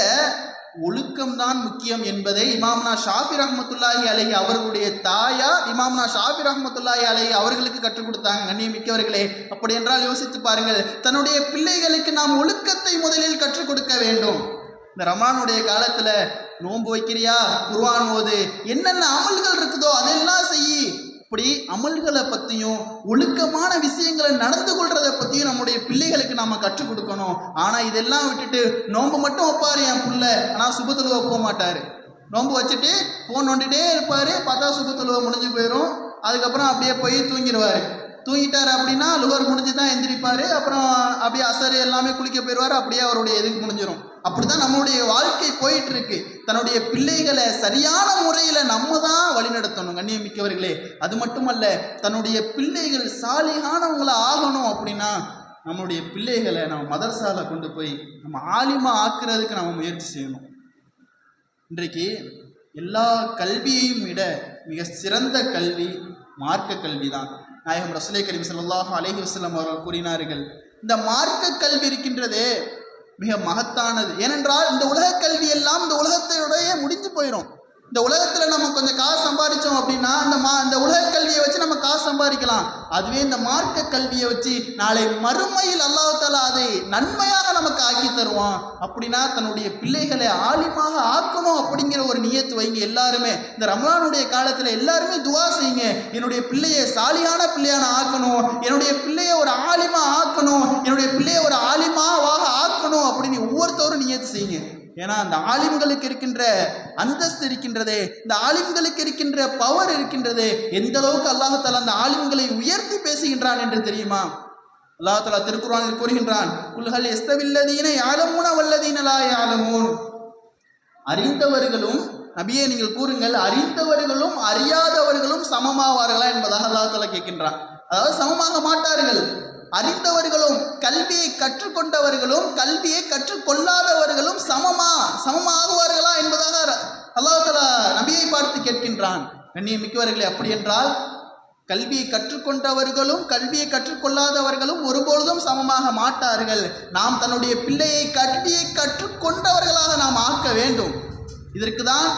ஒழுக்கம்தான் முக்கியம் என்பதை இமாம்னா ஷாஃபி ரஹ்மத்துல்லாஹி அலைஹி அவர்களுடைய தாயார் இமாம்னா ஷாஃபி ரஹ்மத்துல்லாஹி அலைஹி அவர்களுக்கு கற்றுக் கொடுத்தாங்க. கண்ணியமிக்கவர்களே, அப்படி என்றால் யோசித்து பாருங்கள், தன்னுடைய பிள்ளைகளுக்கு நாம் ஒழுக்கத்தை முதலில் கற்றுக் கொடுக்க வேண்டும். இந்த ரமலானுடைய காலத்தில் நோன்பு வைக்கிறியா, குர்ஆன் ஓது, என்னென்ன அமல்கள் இருக்குதோ அதெல்லாம் செய்யி. இப்படி அமல்களை பற்றியும் ஒழுக்கமான விஷயங்களை நடந்து கொள்றதை பற்றியும் நம்முடைய பிள்ளைகளுக்கு நாம் கற்றுக் கொடுக்கணும். ஆனால் இதெல்லாம் விட்டுட்டு நோன்பு மட்டும் வைப்பார் என் பிள்ளை, ஆனால் சுபத்தொழுவ போக மாட்டார். நோன்பு வச்சுட்டு ஃபோன் நோண்டிகிட்டே இருப்பார். பார்த்தா சுபத்தொழுவ முடிஞ்சு போயிடும். அதுக்கப்புறம் அப்படியே போய் தூங்கிடுவார். தூங்கிட்டார் அப்படின்னா லுகர் முடிஞ்சு தான் எந்திரிப்பார். அப்புறம் அப்படியே அசரு எல்லாமே குளிக்க போயிடுவார். அப்படியே அவருடைய எதுக்கு முடிஞ்சிடும். அப்படிதான் நம்மளுடைய வாழ்க்கை போயிட்டு இருக்கு. தன்னுடைய பிள்ளைகளை சரியான முறையில் நம்ம தான் வழிநடத்தணும். கண்ணியமிக்கவர்களே, அது மட்டுமல்ல, தன்னுடைய பிள்ளைகள் சாலிகானவங்களை ஆகணும் அப்படின்னா நம்மளுடைய பிள்ளைகளை நம்ம மதரசால கொண்டு போய் நம்ம ஆலிமா ஆக்குறதுக்கு நம்ம முயற்சி செய்யணும். இன்றைக்கு எல்லா கல்வியையும் விட மிக சிறந்த கல்வி மார்க்க கல்வி தான். நாயகம் ரசூலே கரீம் ஸல்லல்லாஹு அலைஹி வஸல்லம் அவர்கள் கூறினார்கள், இந்த மார்க்க கல்வி இருக்கின்றதே மிக மகத்தானது. ஏனென்றால் இந்த உலக கல்வி எல்லாம் இந்த உலகத்தையோடைய முடிஞ்சு போயிடும். இந்த உலகத்தில் நம்ம கொஞ்சம் காசு சம்பாதிச்சோம் அப்படின்னா இந்த உலக கல்வியை வச்சு நம்ம காசு சம்பாதிக்கலாம். அதுவே இந்த மார்க்க கல்வியை வச்சு நாளை மறுமையில் அல்லாஹ் தஆலா அதை நன்மையாக நமக்கு ஆக்கி தருவான். அப்படின்னா தன்னுடைய பிள்ளைகளை ஆலிமாக ஆக்கணும் அப்படிங்கிற ஒரு நியத்து வைங்க. எல்லாருமே இந்த ரமலானுடைய காலத்தில் எல்லாருமே துவா செய்யுங்க, என்னுடைய பிள்ளையை சாலியான பிள்ளையான ஆக்கணும், என்னுடைய பிள்ளையை ஒரு ஆலிமா ஆக்கணும், என்னுடைய பிள்ளையை ஒரு ஆலிமாவாக ஆக்கணும் அப்படின்னு ஒவ்வொருத்தரும் நியத்து செய்யுங்க. ஏன்னா அந்த ஆலிம்களுக்கு இருக்கின்ற அந்தஸ்து இருக்கின்றதே, இந்த ஆலிம்களுக்கு இருக்கின்ற பவர் இருக்கின்றதே, எந்த அளவுக்கு அல்லாஹ் தஆலா அந்த ஆலிம்களை உயர்த்தி பேசுகின்றான் என்று தெரியுமா? அல்லாஹ் தஆலா திருக்குர்ஆனில் கூறுகின்றான், குல் ஹல் யஸ்தவில்லதீன யஅலமூன வல்லதீன லா யஅலமூன். அறிந்தவர்களும், நபியே நீங்கள் கூறுங்கள், அறிந்தவர்களும் அறியாதவர்களும் சமமாவார்களா என்பதாக அல்லாஹ் தஆலா கேட்கின்றான். அதாவது சமமாக மாட்டார்கள். அறிந்தவர்களும் கல்வியை கற்றுக்கொண்டவர்களும் கல்வியை கற்றுக்கொள்ளாதவர்களும் சமமாகுவார்களா என்பதாக அல்லாஹ் தஆலா நபியை பார்த்து கேட்கின்றான். கண்ணியமிக்கவர்களே, அப்படி என்றால் கல்வியை கற்றுக்கொண்டவர்களும் கல்வியை கற்றுக்கொள்ளாதவர்களும் ஒருபொழுதும் சமமாக மாட்டார்கள். நாம் தன்னுடைய பிள்ளையை கல்வியை கற்றுக்கொண்டவர்களாக நாம் ஆக்க வேண்டும். இதற்கு தான்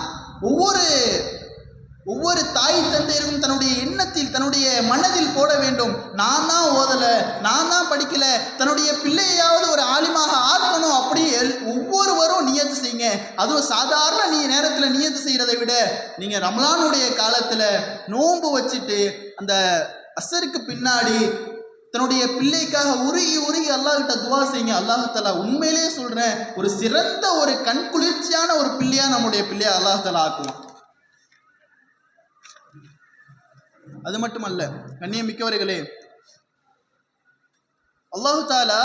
ஒவ்வொரு தாய் தந்தையரும் தன்னுடைய எண்ணத்தில் தன்னுடைய மனதில் போட வேண்டும், நான் தான் ஓதலை, நான் தான் படிக்கலை, தன்னுடைய பிள்ளையாவது ஒரு ஆலிமாக ஆக்கணும். அப்படி ஒவ்வொருவரும் நியத்து செய்யுங்க. அதுவும் சாதாரண நேரத்தில் நியத்து செய்கிறதை விட நீங்கள் ரமலானுடைய காலத்தில் நோன்பு வச்சுட்டு அந்த அசருக்கு பின்னாடி தன்னுடைய பிள்ளைக்காக உருகி அல்லாஹ்கிட்ட துவா செய்யுங்க. அல்லாஹ் தஆலா உண்மையிலே சொல்கிறேன், ஒரு சிறந்த ஒரு கண் குளிர்ச்சியான ஒரு பிள்ளையாக நம்முடைய பிள்ளையை அல்லாஹ் தஆலா ஆக்குவான். அது மட்டுமல்ல, கண்ணியமிக்கவர்களே, அல்லாஹ் தஆலா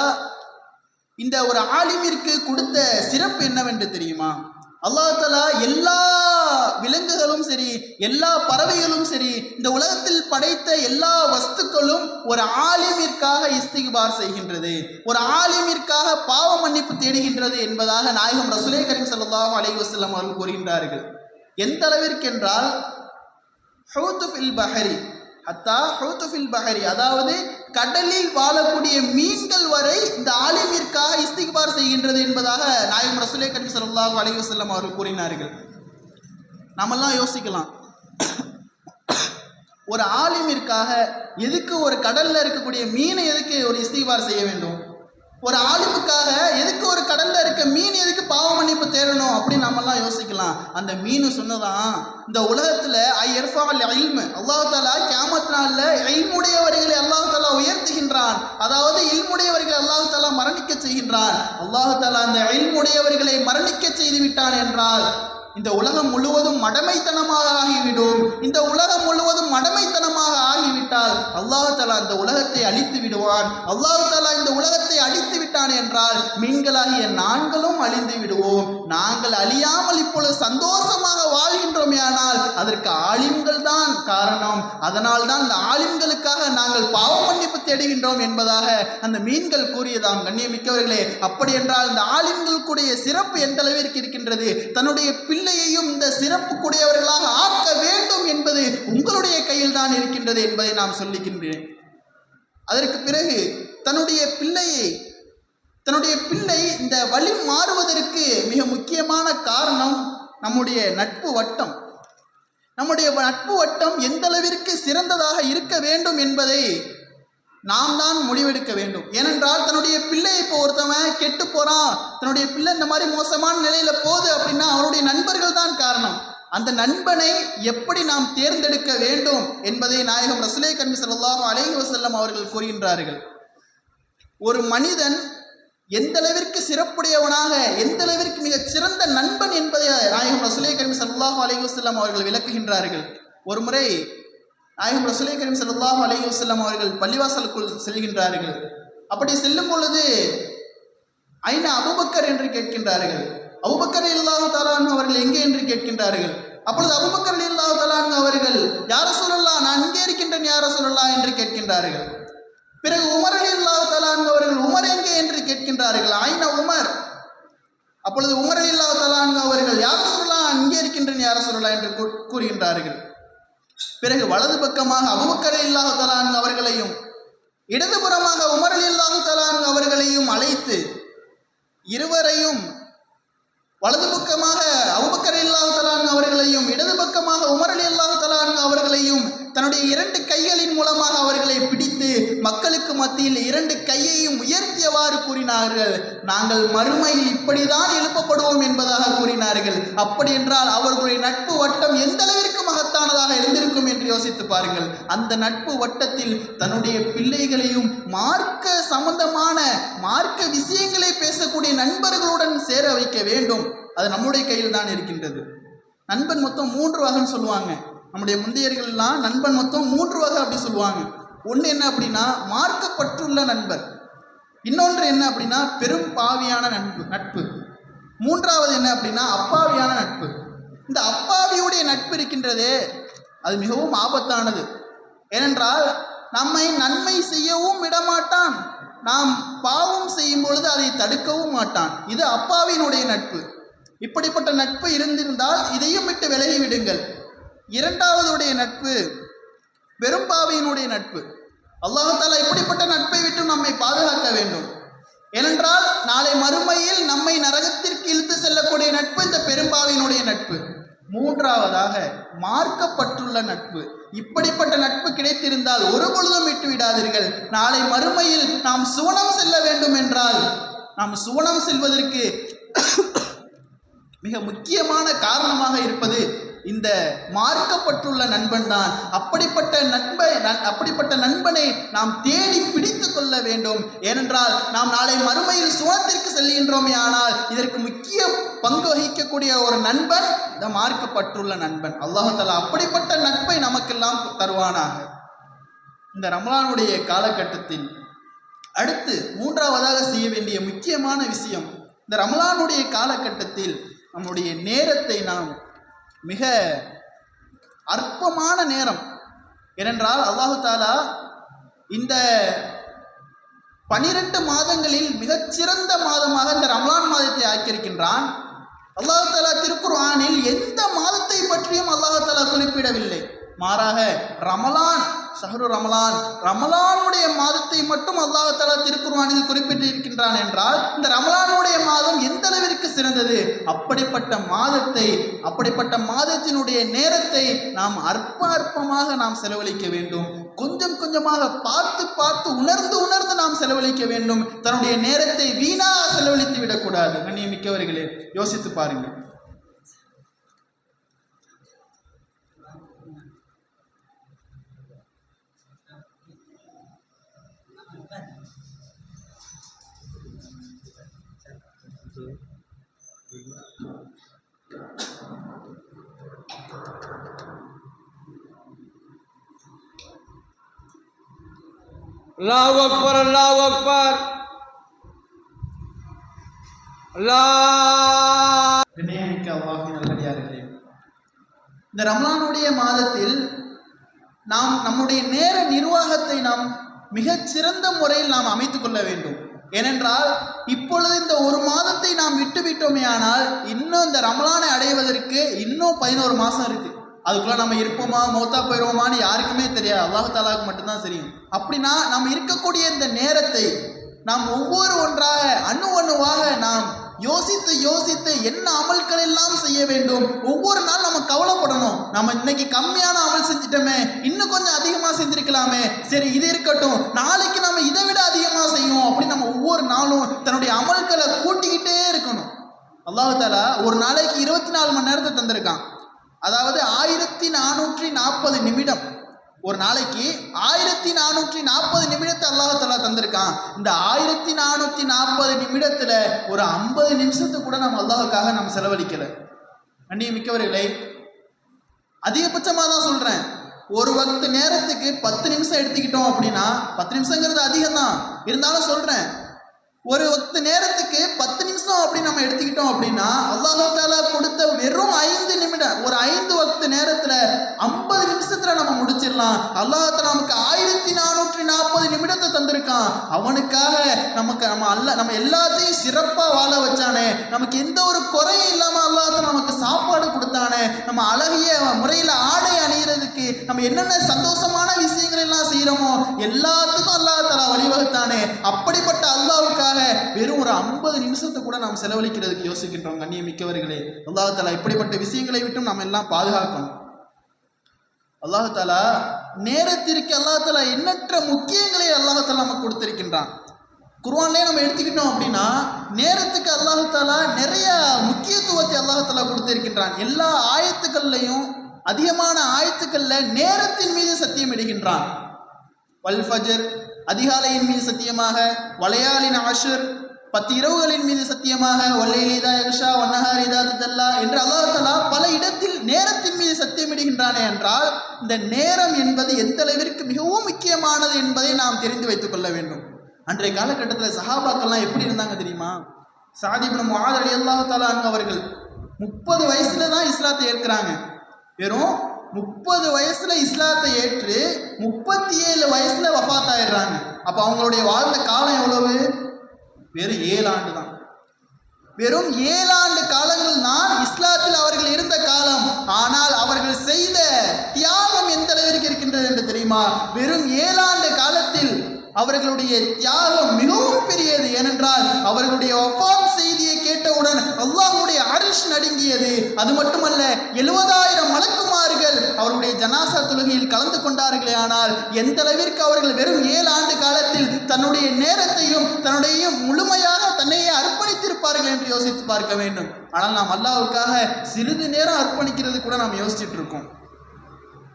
இந்த ஒரு ஆலிமிற்கு கொடுத்த சிறப்பு என்னவென்று தெரியுமா? அல்லாஹ் தஆலா எல்லா விலங்குகளும் சரி, எல்லா பறவைகளும் சரி, இந்த உலகத்தில் படைத்த எல்லா வஸ்துக்களும் ஒரு ஆலிமிற்காக இஸ்திக்பார் செய்கின்றது, ஒரு ஆலிமிற்காக பாவ மன்னிப்பு தேடுகின்றது என்பதாக நாயகம் ரசூலே கரீம் ஸல்லல்லாஹு அலைஹி வஸல்லம் அவர்கள் கூறுகின்றார்கள். எந்த அளவிற்கு என்றால், ஹூத் ஃபில் பஹரி, ஹத்தா ஹூத்துஃபில் பஹரி, அதாவது கடலில் வாழக்கூடிய மீன்கள் வரை இந்த ஆலிமிற்காக இஸ்திக்பார் செய்கின்றது என்பதாக நாயகம் ரசூலே கரீம் ஸல்லல்லாஹு அலைஹி வஸல்லம் அவர்கள் கூறினார்கள். நாமெல்லாம் யோசிக்கலாம், ஒரு ஆலிமிற்காக எதுக்கு ஒரு கடல்ல இருக்கக்கூடிய மீனை எதுக்கு ஒரு இஸ்திக்பார் செய்ய வேண்டும்? ஒரு ஆலிமுக்காக எதுக்கு ஒரு கடல்ல இருக்க மீன் எதுக்கு பாவ மன்னிப்பு தேடணும் அப்படின்னு நம்மெல்லாம் யோசிக்கலாம். அந்த மீன் சொன்னதான், இந்த உலகத்துல அல்லாஹ் தாலா கியாமத் நாள்ல இல்முடையவர்களை அல்லாஹ் தாலா உயர்த்துகின்றான். அதாவது இல்முடையவர்களை அல்லாஹ் தாலா மரணிக்க செய்கின்றான். அல்லாஹ் தாலா அந்த இல்முடையவர்களை மரணிக்க செய்து விட்டான் என்றால் இந்த உலகம் முழுவதும் மடமைத்தனமாக ஆகிவிடும். இந்த உலகம் முழுவதும் மடமைத்தனமாக ஆகிவிட்டால் அல்லாஹ் தஆலா இந்த உலகத்தை அழித்து விடுவான். அல்லாஹ் தஆலா இந்த உலகத்தை அழித்து விட்டான் என்றால் மீன்களாகிய நாங்களும் அழிந்து விடுவோம். நாங்கள் அழியாமல் இப்பொழுது சந்தோஷமாக வாழ்கின்றோமே, ஆனால் அதற்கு ஆலிம்கள் தான் காரணம். அதனால் தான் இந்த ஆலிம்களுக்காக நாங்கள் பாவ மன்னிப்பு தேடுகின்றோம் என்பதாக அந்த மீன்கள் கூறியதாம். கண்ணியமிக்கவர்களே, அப்படி என்றால் இந்த ஆலிம்களுக்குடைய சிறப்பு எந்த அளவிற்கு இருக்கின்றது? தன்னுடைய பிள்ளையையும் இந்த சிறப்புக்குடையவர்களாக ஆக்க வேண்டும் என்பது உங்களுடைய கையில் தான் இருக்கின்றது என்பதை நாம் சொல்லிக்கின்றேன். அதற்கு பிறகு தன்னுடைய பிள்ளை இந்த வழி மாறுவதற்கு மிக முக்கியமான காரணம் நம்முடைய நட்பு வட்டம். நம்முடைய நட்பு வட்டம் எந்த அளவிற்கு சிறந்ததாக இருக்க வேண்டும் என்பதை நாம் தான் முடிவெடுக்க வேண்டும். ஏனென்றால் தன்னுடைய பிள்ளை இப்போ ஒருத்தவன் கெட்டு போறான், தன்னுடைய பிள்ளை இந்த மாதிரி மோசமான நிலையில போகுது அப்படின்னா அவருடைய நண்பர்கள் தான் காரணம். அந்த நண்பனை எப்படி நாம் தேர்ந்தெடுக்க வேண்டும் என்பதை நாயகம் ரசூலே கரீம் ஸல்லல்லாஹு அலைஹி வஸல்லம் அவர்கள் கூறுகின்றார்கள். ஒரு மனிதன் எந்த அளவிற்கு சிறப்புடையவனாக, எந்த அளவிற்கு மிகச் சிறந்த நண்பன் என்பதை நாயகம் ரசூலே கரீம் ஸல்லல்லாஹு அலைஹி வஸல்லம் அவர்கள் விளக்குகின்றார்கள். ஒரு முறை நாயகம் ரசூலே கரீம் ஸல்லல்லாஹு அலைஹி வஸல்லம் அவர்கள் பள்ளிவாசலுக்குள் செல்கின்றார்கள். அப்படி செல்லும் பொழுது ஐன அபூபக்கர் என்று கேட்கின்றார்கள். அபூபக்கர் ரலியல்லாஹு தஆலா அன்ஹு அவர்கள் எங்கே என்று கேட்கின்றார்கள். அப்பொழுது அபூபக்கர் ரலியல்லாஹு தஆலா அன்ஹு அவர்கள் யா ரசூலல்லாஹ், நான் இங்கே இருக்கின்றேன் யா ரசூலல்லாஹ் என்று கேட்கின்றார்கள். பிறகு உமர் ரலியல்லாஹு தஆலா அன்ஹு அவர்கள் உமர் எங்கே என்று கேட்கின்றார்கள். ஐன உமர். அப்பொழுது உமர் ரலியல்லாஹு தஆலா அன்ஹு அவர்கள் யா ரசூலல்லாஹ், இங்கே இருக்கின்றேன் யா ரசூலல்லாஹ் என்று கூறுகின்றார்கள். பிறகு வலது பக்கமாக அபூபக்கர் ரலியல்லாஹு தஆலா அன்ஹு அவர்களையும் இடதுபுறமாக உமர் ரலியல்லாஹு தஆலா அன்ஹு அவர்களையும் அழைத்து இருவரையும், வலது பக்கமாக அபூபக்கர் ரலியல்லாஹு தஆலா அன்ஹு அவர்களையும் இடது பக்கமாக உமர் ரலியல்லாஹு தஆலா அன்ஹு அவர்களையும் தன்னுடைய இரண்டு கைகளின் மூலமாக அவர்களை பிடித்து மக்களுக்கு மத்தியில் இரண்டு கையையும் உயர்த்தியவாறு கூறினார்கள், நாங்கள் மறுமையில் இப்படிதான் எழுப்பப்படுவோம் என்பதாக கூறினார்கள். அப்படி என்றால் அவர்களுடைய நட்பு வட்டம் எந்த அளவிற்கு மகத்தானதாக இருந்திருக்கும் என்று யோசித்து பாருங்கள். அந்த நட்பு வட்டத்தில் தன்னுடைய பிள்ளைகளையும் மார்க்க சம்பந்தமான மார்க்க விஷயங்களை பேசக்கூடிய நண்பர்களுடன் சேர வைக்க வேண்டும். அது நம்முடைய கையில் தான் இருக்கின்றது. நண்பன் மொத்தம் 3 வகைன்னு சொல்லுவாங்க. நம்முடைய முந்தையர்கள்லாம் நண்பன் மொத்தம் 3 வகை அப்படி சொல்லுவாங்க. ஒன்று என்ன அப்படின்னா மார்க்கப்பற்றுள்ள நண்பர், இன்னொன்று என்ன அப்படின்னா பெரும் பாவியான நட்பு, மூன்றாவது என்ன அப்படின்னா அப்பாவியான நட்பு. இந்த அப்பாவியுடைய நட்பு இருக்கின்றதே அது மிகவும் ஆபத்தானது. ஏனென்றால் நம்மை நன்மை செய்யவும் விடமாட்டான், நாம் பாவம் செய்யும் பொழுது அதை தடுக்கவும் மாட்டான். இது அப்பாவியினுடைய நட்பு. இப்படிப்பட்ட நட்பு இருந்திருந்தால் இதையும் விட்டு விலகி விடுங்கள். இரண்டாவதுடைய நட்பு பெரும்பாவியினுடைய நட்பு. அல்லாஹ் தஆலா இப்படிப்பட்ட நட்பை விட்டு நம்மை பாதுகாக்க வேண்டும். ஏனென்றால் நாளை மறுமையில் நம்மை நரகத்திற்கு இழுத்து செல்லக்கூடிய நட்பு இந்த பெரும்பாவியினுடைய நட்பு. மூன்றாவதாக மார்க்கப்பட்டுள்ள நட்பு. இப்படிப்பட்ட நட்பு கிடைத்திருந்தால் ஒரு பொழுதும் விட்டு விடாதீர்கள். நாளை மறுமையில் நாம் சுவனம் செல்ல வேண்டும் என்றால், நாம் சுவனம் செல்வதற்கு மிக முக்கியமான காரணமாக இருப்பது இந்த மார்க்கப்பட்டுள்ள நண்பன் தான். அப்படிப்பட்ட நண்பனை நாம் தேடி பிடித்து கொள்ள வேண்டும். ஏனென்றால் நாம் நாளை மறுமையில் சுவனத்திற்கு செல்கின்றோமே, ஆனால் இதற்கு முக்கிய பங்கு வகிக்கக்கூடிய ஒரு நண்பன் இந்த மார்க்கப்பட்டுள்ள நண்பன். அல்லாஹ் தஆலா அப்படிப்பட்ட நட்பை நமக்கெல்லாம் தருவானாக. இந்த ரமலானுடைய காலகட்டத்தில் அடுத்து மூன்றாவதாக செய்ய வேண்டிய முக்கியமான விஷயம், இந்த ரமலானுடைய காலகட்டத்தில் நம்முடைய நேரத்தை நாம் மிக அற்பமான நேரம், ஏனென்றால் அல்லாஹு தஆலா இந்த 12 மாதங்களில் மிகச்சிறந்த மாதமாக இந்த ரமலான் மாதத்தை ஆக்கியிருக்கின்றான். அல்லாஹு தஆலா திருக்குர்ஆனில் எந்த மாதத்தை பற்றியும் அல்லாஹு தஆலா குறிப்பிடவில்லை. மாறாக ரமலான் ஷஹ்ரு ரமலான், ரமலானுடைய மாதத்தை மட்டும் அல்லாஹ் தஆலா திருக்குர்ஆனில் குறிப்பிட்டு இருக்கின்றான் என்றால் இந்த ரமலானுடைய மாதம் எந்த அளவிற்கு சிறந்தது. அப்படிப்பட்ட மாதத்தை, அப்படிப்பட்ட மாதத்தினுடைய நேரத்தை நாம் அற்பமாக நாம் செலவழிக்க வேண்டும். கொஞ்சம் கொஞ்சமாக பார்த்து பார்த்து உணர்ந்து உணர்ந்து நாம் செலவழிக்க வேண்டும். தன்னுடைய நேரத்தை வீணாக செலவழித்து விடக்கூடாது. கண்ணியமிக்கவர்களே, யோசித்து பாருங்கள். அல்லாஹு அக்பர், அல்லாஹு அக்பர், அல்லாஹ். கண்ணியமிக்க அல்லாஹ்வின் நல்லடியார்களே, இந்த ரமலானுடைய மாதத்தில் நாம் நம்முடைய நேர நிர்வாகத்தை நாம் மிகச்சிறந்த முறையில் நாம் அமைத்துக் கொள்ள வேண்டும். ஏனென்றால் இப்பொழுது இந்த ஒரு மாதத்தை நாம் விட்டுவிட்டோமே ஆனால் இன்னும் இந்த ரமலானை அடைவதற்கு இன்னும் 11 மாதம் இருக்கு. அதுக்குள்ள நம்ம இருப்போமா மௌத்தா போயிடுவோமான்னு யாருக்குமே தெரியாது, அல்லாஹ் தஆலாவுக்கு மட்டும்தான் தெரியும். அப்படின்னா நம்ம இருக்கக்கூடிய இந்த நேரத்தை நாம் ஒவ்வொரு ஒன்றாக அணுவாக நாம் யோசித்து யோசித்து என்ன அமல்கள் எல்லாம் செய்ய வேண்டும். ஒவ்வொரு நாள் நம்ம கவலைப்படணும், நம்ம இன்னைக்கு கம்மியான அமல் செஞ்சிட்டோமே, இன்னும் கொஞ்சம் அதிகமாக செஞ்சிருக்கலாமே, சரி இது இருக்கட்டும், நாளைக்கு நம்ம இதை விட அதிகமாக செய்யும் அப்படி நம்ம ஒவ்வொரு நாளும் தன்னுடைய அமல்களை கூட்டிக்கிட்டே இருக்கணும். அல்லாஹ் தஆலா ஒரு நாளைக்கு 24 மணி நேரத்தை தந்திருக்கான். அதாவது 1440 நிமிடம். ஒரு நாளைக்கு 1440 நிமிடத்தை அல்லாஹ் தஆலா தந்திருக்கான். இந்த 1440 நிமிடத்துல ஒரு 50 நிமிஷத்தை கூட நம்ம அல்லாஹ்வுக்காக நம்ம செலவழிக்கல. கண்ணியமிக்கவர்களே, அதிகபட்சமாக தான் சொல்றேன், ஒரு வக்து நேரத்துக்கு 10 நிமிஷம் எடுத்துக்கிட்டோம் அப்படின்னா, 10 நிமிஷங்கிறது அதிகம்தான் இருந்தாலும் சொல்றேன், ஒரு வக்து நேரத்துக்கு 10 நிமிஷம் அப்படி நம்ம எடுத்துக்கிட்டோம் அப்படின்னா அல்லாஹ் தஆலா கொடுத்த வெறும் 5 நிமிடம், ஒரு 5 வக்து நேரத்துல 50 நிமிஷத்துல நம்ம முடிச்சிடலாம். அல்லாஹ் தஆலா நமக்கு 1440 நிமிடத்தை தந்திருக்கான். அவனுக்காக நம்ம எல்லாத்தையும் சிறப்பா வாழ வச்சானே, நமக்கு எந்த ஒரு குறையும் இல்லாம அல்லாஹ் தஆலா நமக்கு சாப்பாடு கொடுத்தானே, நம்ம அழகிய முறையில ஆடை அணிகிறதுக்கு நம்ம என்னென்ன சந்தோஷமான விஷயங்கள் எல்லாம் செய்யறோமோ எல்லாத்துக்கும் அல்லாஹ் தஆலா வழிவகுத்தானே. அப்படிப்பட்ட அல்லாஹ்வுக்காக வெறும் ஒரு 50 நிமிஷத்தை கூட நாம் செலவழிக்கிறதுக்கு யோசிக்கின்றோம். கண்ணியமிக்கவர்களே, அல்லாஹ் தஆலா இப்படிப்பட்ட விஷயங்களை விட்டும் நாம் எல்லாம் பாதுகாக்கணும். அல்லாஹ் தஆலா நேரத்திற்கு அல்லாஹ் தஆலா எண்ணற்ற முக்கியங்களை அல்லாஹ் தஆலா நமக்கு கொடுத்திருக்கின்றான். குர்ஆன்லயே நம்ம எடுத்துக்கிட்டோம் அப்படின்னா நேரத்துக்கு அல்லாஹ் தஆலா நிறைய முக்கியத்துவத்தை அல்லாஹ் தஆலா கொடுத்திருக்கின்றான். எல்லா ஆயத்துக்கள்லையும் அதிகமான ஆயத்துக்கள்ல நேரத்தின் மீது சத்தியம் இடுகின்றான். வல் ஃபஜர், அதிகாலையின் மீது சத்தியமாக, வலையாலின் ஆஷர், 10 இரவுகளின் மீது சத்தியமாக, வல்லைலி இதா யக்ஷா வன்னஹாரி இதா தஜல்லா என்று அல்லாஹ் தஆலா பல இடத்தில் நேரத்தின் மீது சத்தியமிடுகின்றானே என்றால் இந்த நேரம் என்பது எந்த அளவிற்கு மிகவும் முக்கியமானது என்பதை நாம் தெரிந்து வைத்துக் கொள்ள வேண்டும். அன்றைய காலகட்டத்தில் சஹாபாக்கள்லாம் எப்படி இருந்தாங்க தெரியுமா? ஸஅத் இப்னு முஆத் ரலியல்லாஹு தஆலா அன்ஹு அவர்கள் 30 வயசுல தான் இஸ்லாத்தை ஏற்கிறாங்க. வெறும் 30 வயசுல இஸ்லாத்தை ஏற்று 37 வயசுல வஃபாத் ஆயிடுறாங்க. அப்ப அவங்களுடைய வாழ்ந்த காலம் எவ்வளவு? வெறும் 7 ஆண்டு தான். வெறும் 7 ஆண்டு காலங்கள் தான் இஸ்லாத்தில் அவர்கள் இருந்த காலம். ஆனால் அவர்கள் செய்த தியாகம் எந்த அளவிற்கு இருக்கின்றது என்று தெரியுமா? வெறும் 7 ஆண்டு காலத்தில் அவர்களுடைய தியாகம் மிகவும் பெரியது. ஏனென்றால் அவர்களுடைய வஃபாத் செய்தியை கேட்டவுடன் அல்லாஹ்வுடைய அர்ஷ் நடுங்கியது. அது மட்டுமல்ல, 70,000 மலக்குமார்கள் அவருடைய ஜனாசா தொழுகையில் கலந்து கொண்டார்களே. ஆனால் எந்த அளவிற்கு அவர்கள் வெறும் 7 ஆண்டு காலத்தில் தன்னுடைய நேரத்தையும் தன்னுடைய முழுமையாக தன்னையே அர்ப்பணித்திருப்பார்கள் என்று யோசித்து பார்க்க வேண்டும். ஆனால் நாம் அல்லாஹ்வுக்காக சிறிது நேரம் அர்ப்பணிக்கிறது கூட நாம் யோசிச்சுட்டு இருக்கோம்.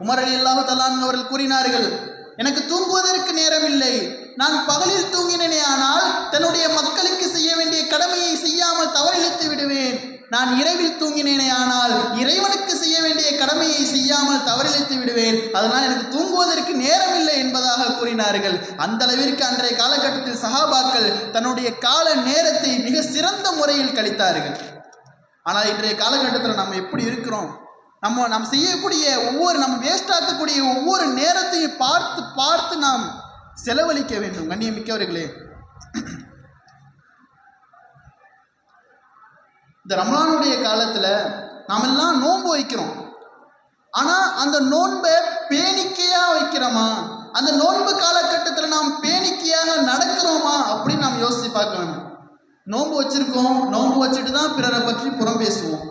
உமர் ரலியல்லாஹு தஆலா அவர்கள் கூறினார்கள், எனக்கு தூங்குவதற்கு நேரம் இல்லை, நான் பகலில் தூங்கினேனே ஆனால் தன்னுடைய மக்களுக்கு செய்ய வேண்டிய கடமையை செய்யாமல் தவறிழைத்து விடுவேன். நான் இரவில் தூங்கினேனே ஆனால் இறைவனுக்கு செய்ய வேண்டிய கடமையை செய்யாமல் தவறிழைத்து விடுவேன். அதனால் எனக்கு தூங்குவதற்கு நேரம் இல்லை என்பதாக கூறினார்கள். அந்த அளவிற்கு அன்றைய காலகட்டத்தில் சஹாபாக்கள் தன்னுடைய கால நேரத்தை மிக சிறந்த முறையில் கழித்தார்கள். ஆனால் இன்றைய காலகட்டத்தில் நம்ம எப்படி இருக்கிறோம்? நம்ம செய்யக்கூடிய நம்ம வேஸ்ட் ஆக்கக்கூடிய ஒவ்வொரு நேரத்தையும் பார்த்து பார்த்து நாம் செலவழிக்க வேண்டும். கண்ணியமிக்கவர்களே, இந்த ரமலானுடைய காலத்துல நாம் எல்லாம் நோன்பு வைக்கிறோம். ஆனா அந்த நோன்பை பேணிக்கையா வைக்கிற வைக்கிறோமா, அந்த நோன்பு காலகட்டத்தில் நாம் பேணிக்கையாக நடக்கிறோமா அப்படின்னு நாம் யோசித்து பார்க்க வேணும். நோன்பு வச்சிருக்கோம், நோன்பு வச்சுட்டு தான் பிறரை பற்றி புறம் பேசுவோம்,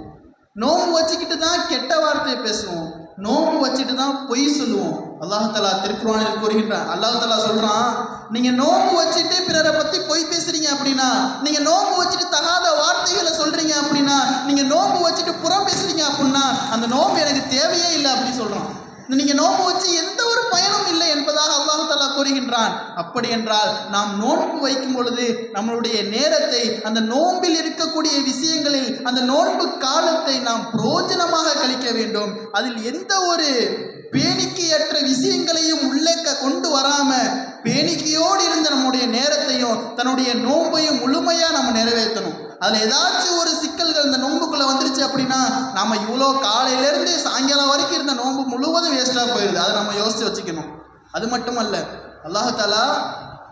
நோன்பு வச்சுக்கிட்டு தான் கெட்ட வார்த்தையை பேசுவோம், நோன்பு வச்சுட்டு தான் பொய் சொல்லுவோம். அல்லாஹ் திருக்குர்ஆனில் கூறுகின்றான். அல்லாஹ் சொல்றான், நீங்க நோன்பு வச்சுட்டு பிறரை பத்தி பொய் பேசுறீங்க அப்படின்னா, நீங்க நோன்பு வச்சுட்டு தகாத வார்த்தைகளை சொல்றீங்க அப்படின்னா, நீங்க நோன்பு வச்சுட்டு புறம் பேசுறீங்க அப்படின்னா அந்த நோன்பு எனக்கு தேவையே இல்லை அப்படின்னு சொல்றான். நீங்க நோன்பு வச்சு எந்த ஒரு பயனும் இல்லை என்பதாக அல்லாஹ் கூறுகின்றான். அப்படி என்றால் நாம் நோன்பு வைக்கும் பொழுது நம்மளுடைய நேரத்தை அந்த நோன்பில் இருக்கக்கூடிய விஷயங்களில், அந்த நோன்பு காலத்தை நாம் பிரயோஜனமாக கழிக்க வேண்டும். அதில் எந்த ஒரு பேணிக்கையற்ற விஷயங்களையும் உள்ளே கொண்டு வராம பேணிக்கையோடு இருந்த நம்முடைய நேரத்தையும் தன்னுடைய நோன்பையும் முழுமையா நம்ம நிறைவேற்றணும். அதில் ஏதாச்சும் ஒரு சிக்கல்கள் இந்த நோன்புக்குள்ளே வந்துருச்சு அப்படின்னா நம்ம இவ்வளோ காலையிலேருந்து சாயங்காலம் வரைக்கும் இருந்த நோன்பு முழுவதும் வேஸ்ட்டாக போயிடுது. அதை நம்ம யோசித்து வச்சுக்கணும். அது மட்டுமல்ல, அல்லாஹாலா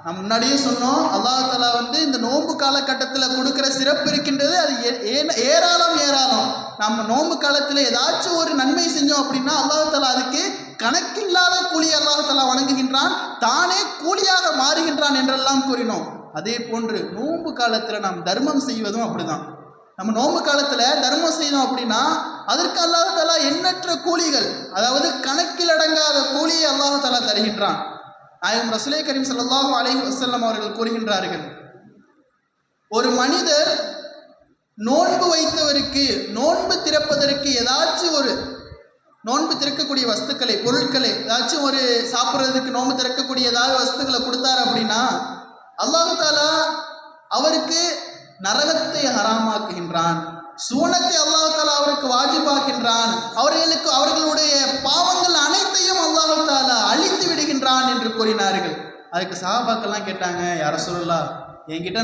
நம்ம முன்னாடியே சொன்னோம், அல்லாஹாலா இந்த நோன்பு காலகட்டத்தில் கொடுக்குற சிறப்பு இருக்கின்றது. அது ஏராளம். நம்ம நோன்பு காலத்தில் ஏதாச்சும் ஒரு நன்மை செஞ்சோம் அப்படின்னா அல்லாஹாலா அதுக்கு கணக்கில்லாத கூலி அல்லாஹாலா வழங்குகின்றான், தானே கூலியாக மாறுகின்றான் என்றெல்லாம் கூறினோம். அதே போன்று நோன்பு காலத்தில் நாம் தர்மம் செய்வதும் அப்படிதான். நம்ம நோன்பு காலத்தில் தர்மம் செய்தோம் அப்படின்னா அதற்கு அல்லாஹாலா எண்ணற்ற கூலிகள், அதாவது கணக்கில் அடங்காத கூலியை அல்லாஹாலா தருகின்றான். நாயகம் ரசூலே கரீம் ஸல்லல்லாஹு அலைஹி வஸல்லம் அவர்கள் கூறுகின்றார்கள், ஒரு மனிதர் நோன்பு வைத்தவருக்கு நோன்பு திறப்பதற்கு ஏதாச்சும் ஒரு நோன்பு திறக்கக்கூடிய வஸ்துக்களை, பொருட்களை, ஏதாச்சும் ஒரு சாப்பிட்றதுக்கு நோன்பு திறக்கக்கூடிய ஏதாவது வஸ்துக்களை கொடுத்தார் அப்படின்னா அல்லாஹாலா அவருக்கு நரகத்தை ஹராமாக்குகின்றான், சுவனத்தை அல்லாஹாலா அவருக்கு வாஜிபாக்கின்றான், அவர்களுடைய பாவங்கள் அனைத்தையும் அல்லாஹாலா அழித்து விடுகின்றான் என்று கூறினார்கள். அதுக்கு சஹாபாக்கெல்லாம் கேட்டாங்க, யா ரசூலல்லாஹ், என்கிட்ட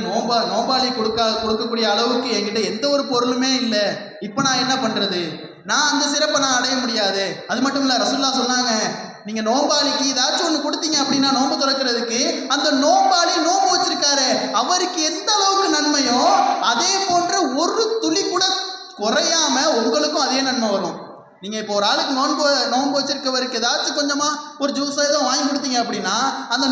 நோம்பாளி கொடுக்கக்கூடிய அளவுக்கு என்கிட்ட எந்த ஒரு பொருளுமே இல்லை, இப்போ நான் என்ன பண்ணுறது? நான் அந்த சிறப்பை நான் அடைய முடியாது. அது மட்டும் இல்லை, ரசூலுல்லாஹ் சொன்னாங்க, நீங்கள் நோம்பாளிக்கு ஏதாச்சும் ஒன்று கொடுத்தீங்க அப்படின்னா நோன்பு திறக்கிறதுக்கு, அந்த நோம்பாளி நோன்பு வச்சிருக்காரு அவருக்கு எந்த அளவுக்கு நன்மையோ அதே போன்று ஒரு துளி கூட குறையாம உங்களுக்கும் அதே நன்மை வரும். நீங்கள் இப்போ ஒரு ஆளுக்கு நோன்பு வச்சிருக்கவருக்கு ஏதாச்சும் கொஞ்சமாக ஒரு ஜூஸ் ஏதோ வாங்கி கொடுத்தீங்க அப்படின்னா அந்த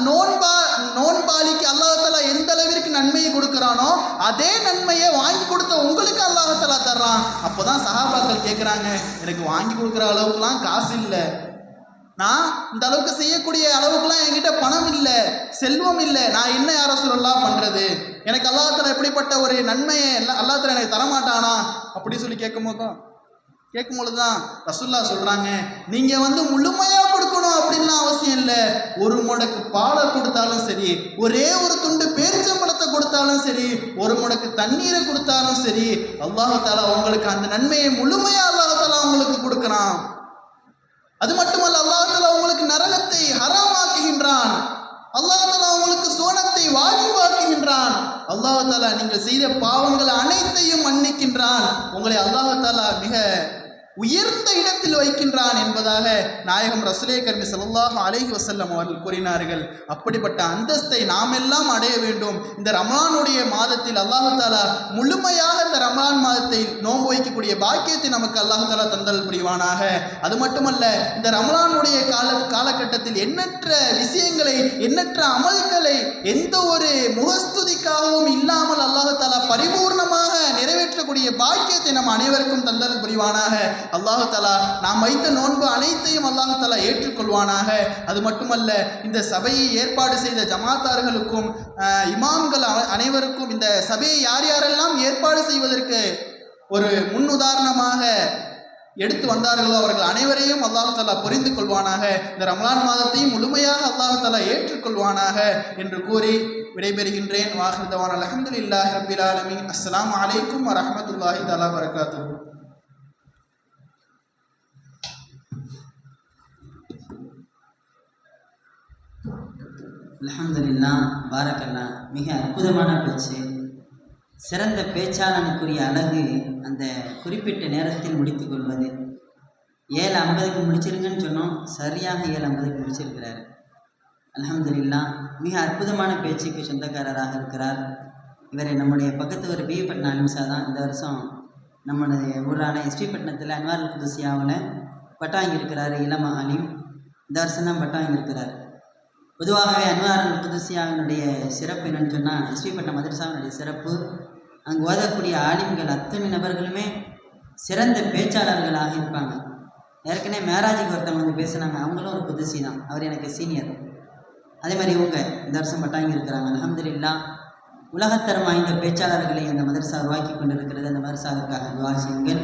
நோன்பாளிக்கு அல்லாஹாலா எந்த அளவிற்கு நன்மையை கொடுக்குறானோ அதே நன்மையை வாங்கி கொடுத்த உங்களுக்கு அல்லாஹாலா தர்றான். அப்போ தான் சஹாபாக்கள் கேட்குறாங்க, எனக்கு வாங்கி கொடுக்குற அளவுக்குலாம் காசு இல்லை, நான் இந்த அளவுக்கு செய்யக்கூடிய அளவுக்குலாம் என்கிட்ட பணம் இல்லை, செல்வம் இல்லை, நான் என்ன யா ரசூலல்லாஹ் பண்ணுறது? எனக்கு அல்லாஹாலா எப்படிப்பட்ட ஒரு நன்மையை அல்லாஹாலா எனக்கு தரமாட்டானா அப்படி சொல்லி கேட்கும்பொழுது தான் ரசூலுல்லாஹ் சொல்கிறாங்க, நீங்கள் முழுமையாக கொடுக்கணும் அப்படின்லாம் அவசியம் இல்லை. ஒரு முடக்கு பாலை கொடுத்தாலும் சரி, ஒரே ஒரு துண்டு பேரிச்சம்பழத்தை கொடுத்தாலும் சரி, ஒரு முடக்கு தண்ணீரை கொடுத்தாலும் சரி, அல்லாஹாலா உங்களுக்கு அந்த நன்மையை முழுமையாக அல்லாஹாலா உங்களுக்கு கொடுக்குறான். அது மட்டுமல்ல, அல்லாஹாலா உங்களுக்கு நரகத்தை ஹராமாக்குகின்றான், அல்லாஹாலா உங்களுக்கு சுவனத்தை வாஜிபாக்குகின்றான், அல்லாஹாலா நீங்கள் செய்த பாவங்கள் அனைத்தையும் மன்னிக்கின்றான், உங்களை அல்லாஹாலா மிக உயர்ந்த இடத்தில் வைக்கின்றான் என்பதாக நாயகம் ரசூலே கரீம் ஸல்லல்லாஹு அலைஹி வஸல்லம் அவர்கள் கூறினார்கள். அப்படிப்பட்ட அந்தஸ்தை நாம் எல்லாம் அடைய வேண்டும். இந்த ரமலானுடைய மாதத்தில் அல்லாஹாலா முழுமையாக இந்த ரமலான் மாதத்தை நோன்பு வைக்கக்கூடிய பாக்கியத்தை நமக்கு அல்லாஹாலா தந்தல் புரிவானாக. அது மட்டுமல்ல, இந்த ரமலானுடைய காலகட்டத்தில் எண்ணற்ற விஷயங்களை, எண்ணற்ற அமல்களை எந்த ஒரு முகஸ்துதிக்காகவும் இல்லாமல் அல்லாஹாலா பரிபூர்ணமாக நிறைவேற்றக்கூடிய பாக்கியத்தை நம் அனைவருக்கும் தந்தல் புரிவானாக. அல்லாஹு தஆலா நாம் வைத்த நோன்பு அனைத்தையும் அல்லாஹு தஆலா ஏற்றுக்கொள்வானாக. அது மட்டுமல்ல, இந்த சபையை ஏற்பாடு செய்த ஜமாத்தார்களுக்கும் இமாம்கள் அனைவருக்கும், இந்த சபையை யார் யாரெல்லாம் ஏற்பாடு செய்வதற்கு ஒரு முன்னுதாரணமாக எடுத்து வந்தார்களோ அவர்கள் அனைவரையும் அல்லாஹு தஆலா புரிந்து கொள்வானாக. இந்த ரமலான் மாதத்தையும் முழுமையாக அல்லாஹு தஆலா ஏற்றுக்கொள்வானாக என்று கூறி விடைபெறுகின்றேன். வாஹிர் தவானா அல்ஹம்துலில்லாஹி ரப்பில் ஆலமீன். அஸ்ஸலாமு அலைக்கும் வரஹ்மத்துல்லாஹி தஆலா வபரகாத்துஹு. அல்ஹம்துலில்லாஹ், பாரக்கல்லா. மிக அற்புதமான பேச்சு. சிறந்த பேச்சாளனுக்குரிய அழகு அந்த குறிப்பிட்ட நேரத்தில் முடித்து கொள்வது. 7:50க்கு முடிச்சிருங்கன்னு சொன்னோம், சரியாக 7:50க்கு முடிச்சிருக்கிறார். அல்ஹம்துலில்லாஹ், மிக அற்புதமான பேச்சுக்கு சொந்தக்காரராக இருக்கிறார். இவரை நம்முடைய பக்கத்து ஒரு பிபட்ன அலிம்சா தான் இந்த வருஷம் நம்முடைய ஊரான எஸ்பி பட்டினத்தில் அன்வார் குதுசியாவில் பட்டம் வாங்கியிருக்கிறார், இளம ஆலிம். இந்த வருஷம்தான் பட்டம் வாங்கியிருக்கிறார். பொதுவாகவே அன்வார் புதுசியாவினுடைய சிறப்பு என்னன்னு சொன்னால், எஸ்வி பட்ட மதரசாவினுடைய சிறப்பு, அங்கு ஓதக்கூடிய ஆலிம்கள் அத்தனை நபர்களுமே சிறந்த பேச்சாளர்களாக இருப்பாங்க. ஏற்கனவே மேராஜுக்கு ஒருத்தவங்க வந்து பேசுனாங்க, அவங்களும் ஒரு புதுசி தான், அவர் எனக்கு சீனியர். அதே மாதிரி இவங்க இந்த வருஷம் பட்டாங்கி இருக்கிறாங்க. அல்ஹம்துலில்லாஹ், உலகத்தரம் வாய்ந்த பேச்சாளர்களை அந்த மதரசா உருவாக்கி கொண்டிருக்கிறது. அந்த மதரசாவிற்காக துஆ செய்யுங்கள்.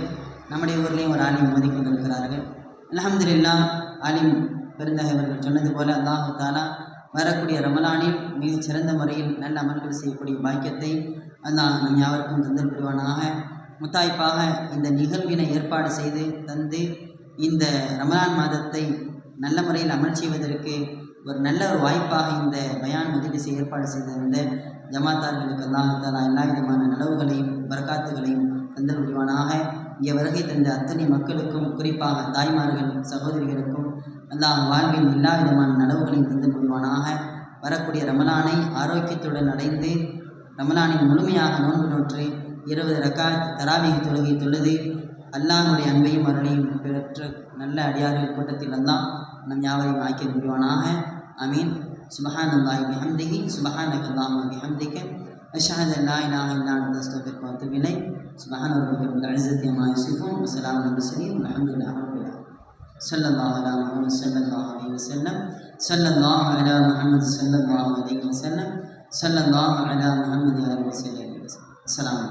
நம்முடைய ஊர்லேயும் ஒரு ஆலிம் மோதி கொண்டிருக்கிறார்கள். அல்ஹம்துலில்லாஹ், ஆலிம் பெருந்தகை அவர்கள் சொன்னது போல அல்லாஹு தாலா வரக்கூடிய ரமலானில் மிகச் சிறந்த முறையில் நல்ல அமல்கள் செய்யக்கூடிய பாக்கியத்தை அல்லாஹ் நம் யாவருக்கும் தந்தல் புரிவானாக. முத்தாய்ப்பாக இந்த நிகழ்வினை ஏற்பாடு செய்து தந்து இந்த ரமலான் மாதத்தை நல்ல முறையில் அமல் செய்வதற்கு ஒரு நல்ல ஒரு வாய்ப்பாக இந்த பயான் மஜ்லிஸை ஏற்பாடு செய்திருந்த ஜமாத்தார்களுக்கு அல்லாஹ் தஆலா எல்லா விதமான நலவுகளையும் பரக்காத்துகளையும் தந்தல் புரிவானாக. இங்கே வருகை தந்த அத்தனை மக்களுக்கும், குறிப்பாக தாய்மார்கள் சகோதரிகளுக்கும் அல்லாஹ் வாழ்வின் எல்லா விதமான நலவுகளையும் தந்தல் புரிவானாக. வரக்கூடிய ரமலானை ஆரோக்கியத்துடன் அடைந்து ரமலானின் முழுமையாக நோன்பு நோற்று 20 ரக்காத் தராவீஹ் தொழுகை தொழுது அல்லாஹ்வுடைய அன்பையும் அருளையும் பெற்ற நல்ல அடியார்கள் கூட்டத்தில் அல்லாஹ் நம் யாவரையும் ஆக்கி புரிவானாக. ஆமீன். சுப்ஹானல்லாஹி பிஹம்திஹி சுப்ஹானக அல்லாஹும்ம பிஹம்திக அஷ்ஹது அன் லா இலாஹா இல்லா அன்த அஸ்தக்ஃபிருக வ அத்தூபு இலைக். சுப்ஹான ரப்பிக ரப்பில் இஸ்ஸத்தி அம்மா யசிஃபூன் வ ஸலாமுன் அலல் முர்ஸலீன் வல்ஹம்துலில்லாஹி ரப்பில் ஆலமீன். ஸல்லல்லாஹு அலா முஹம்மத் ஸல்லல்லாஹு அலைஹி வஸல்லம். ஸல்லல்லாஹு அலா முஹம்மத் ஸல்லல்லாஹு அலைஹி வஸல்லம். ஸல்லல்லாஹு அலா முஹம்மத் யா ரப்பி ஸல்லல்லாஹு அலைஹி வஸல்லம். அஸ்ஸலாமு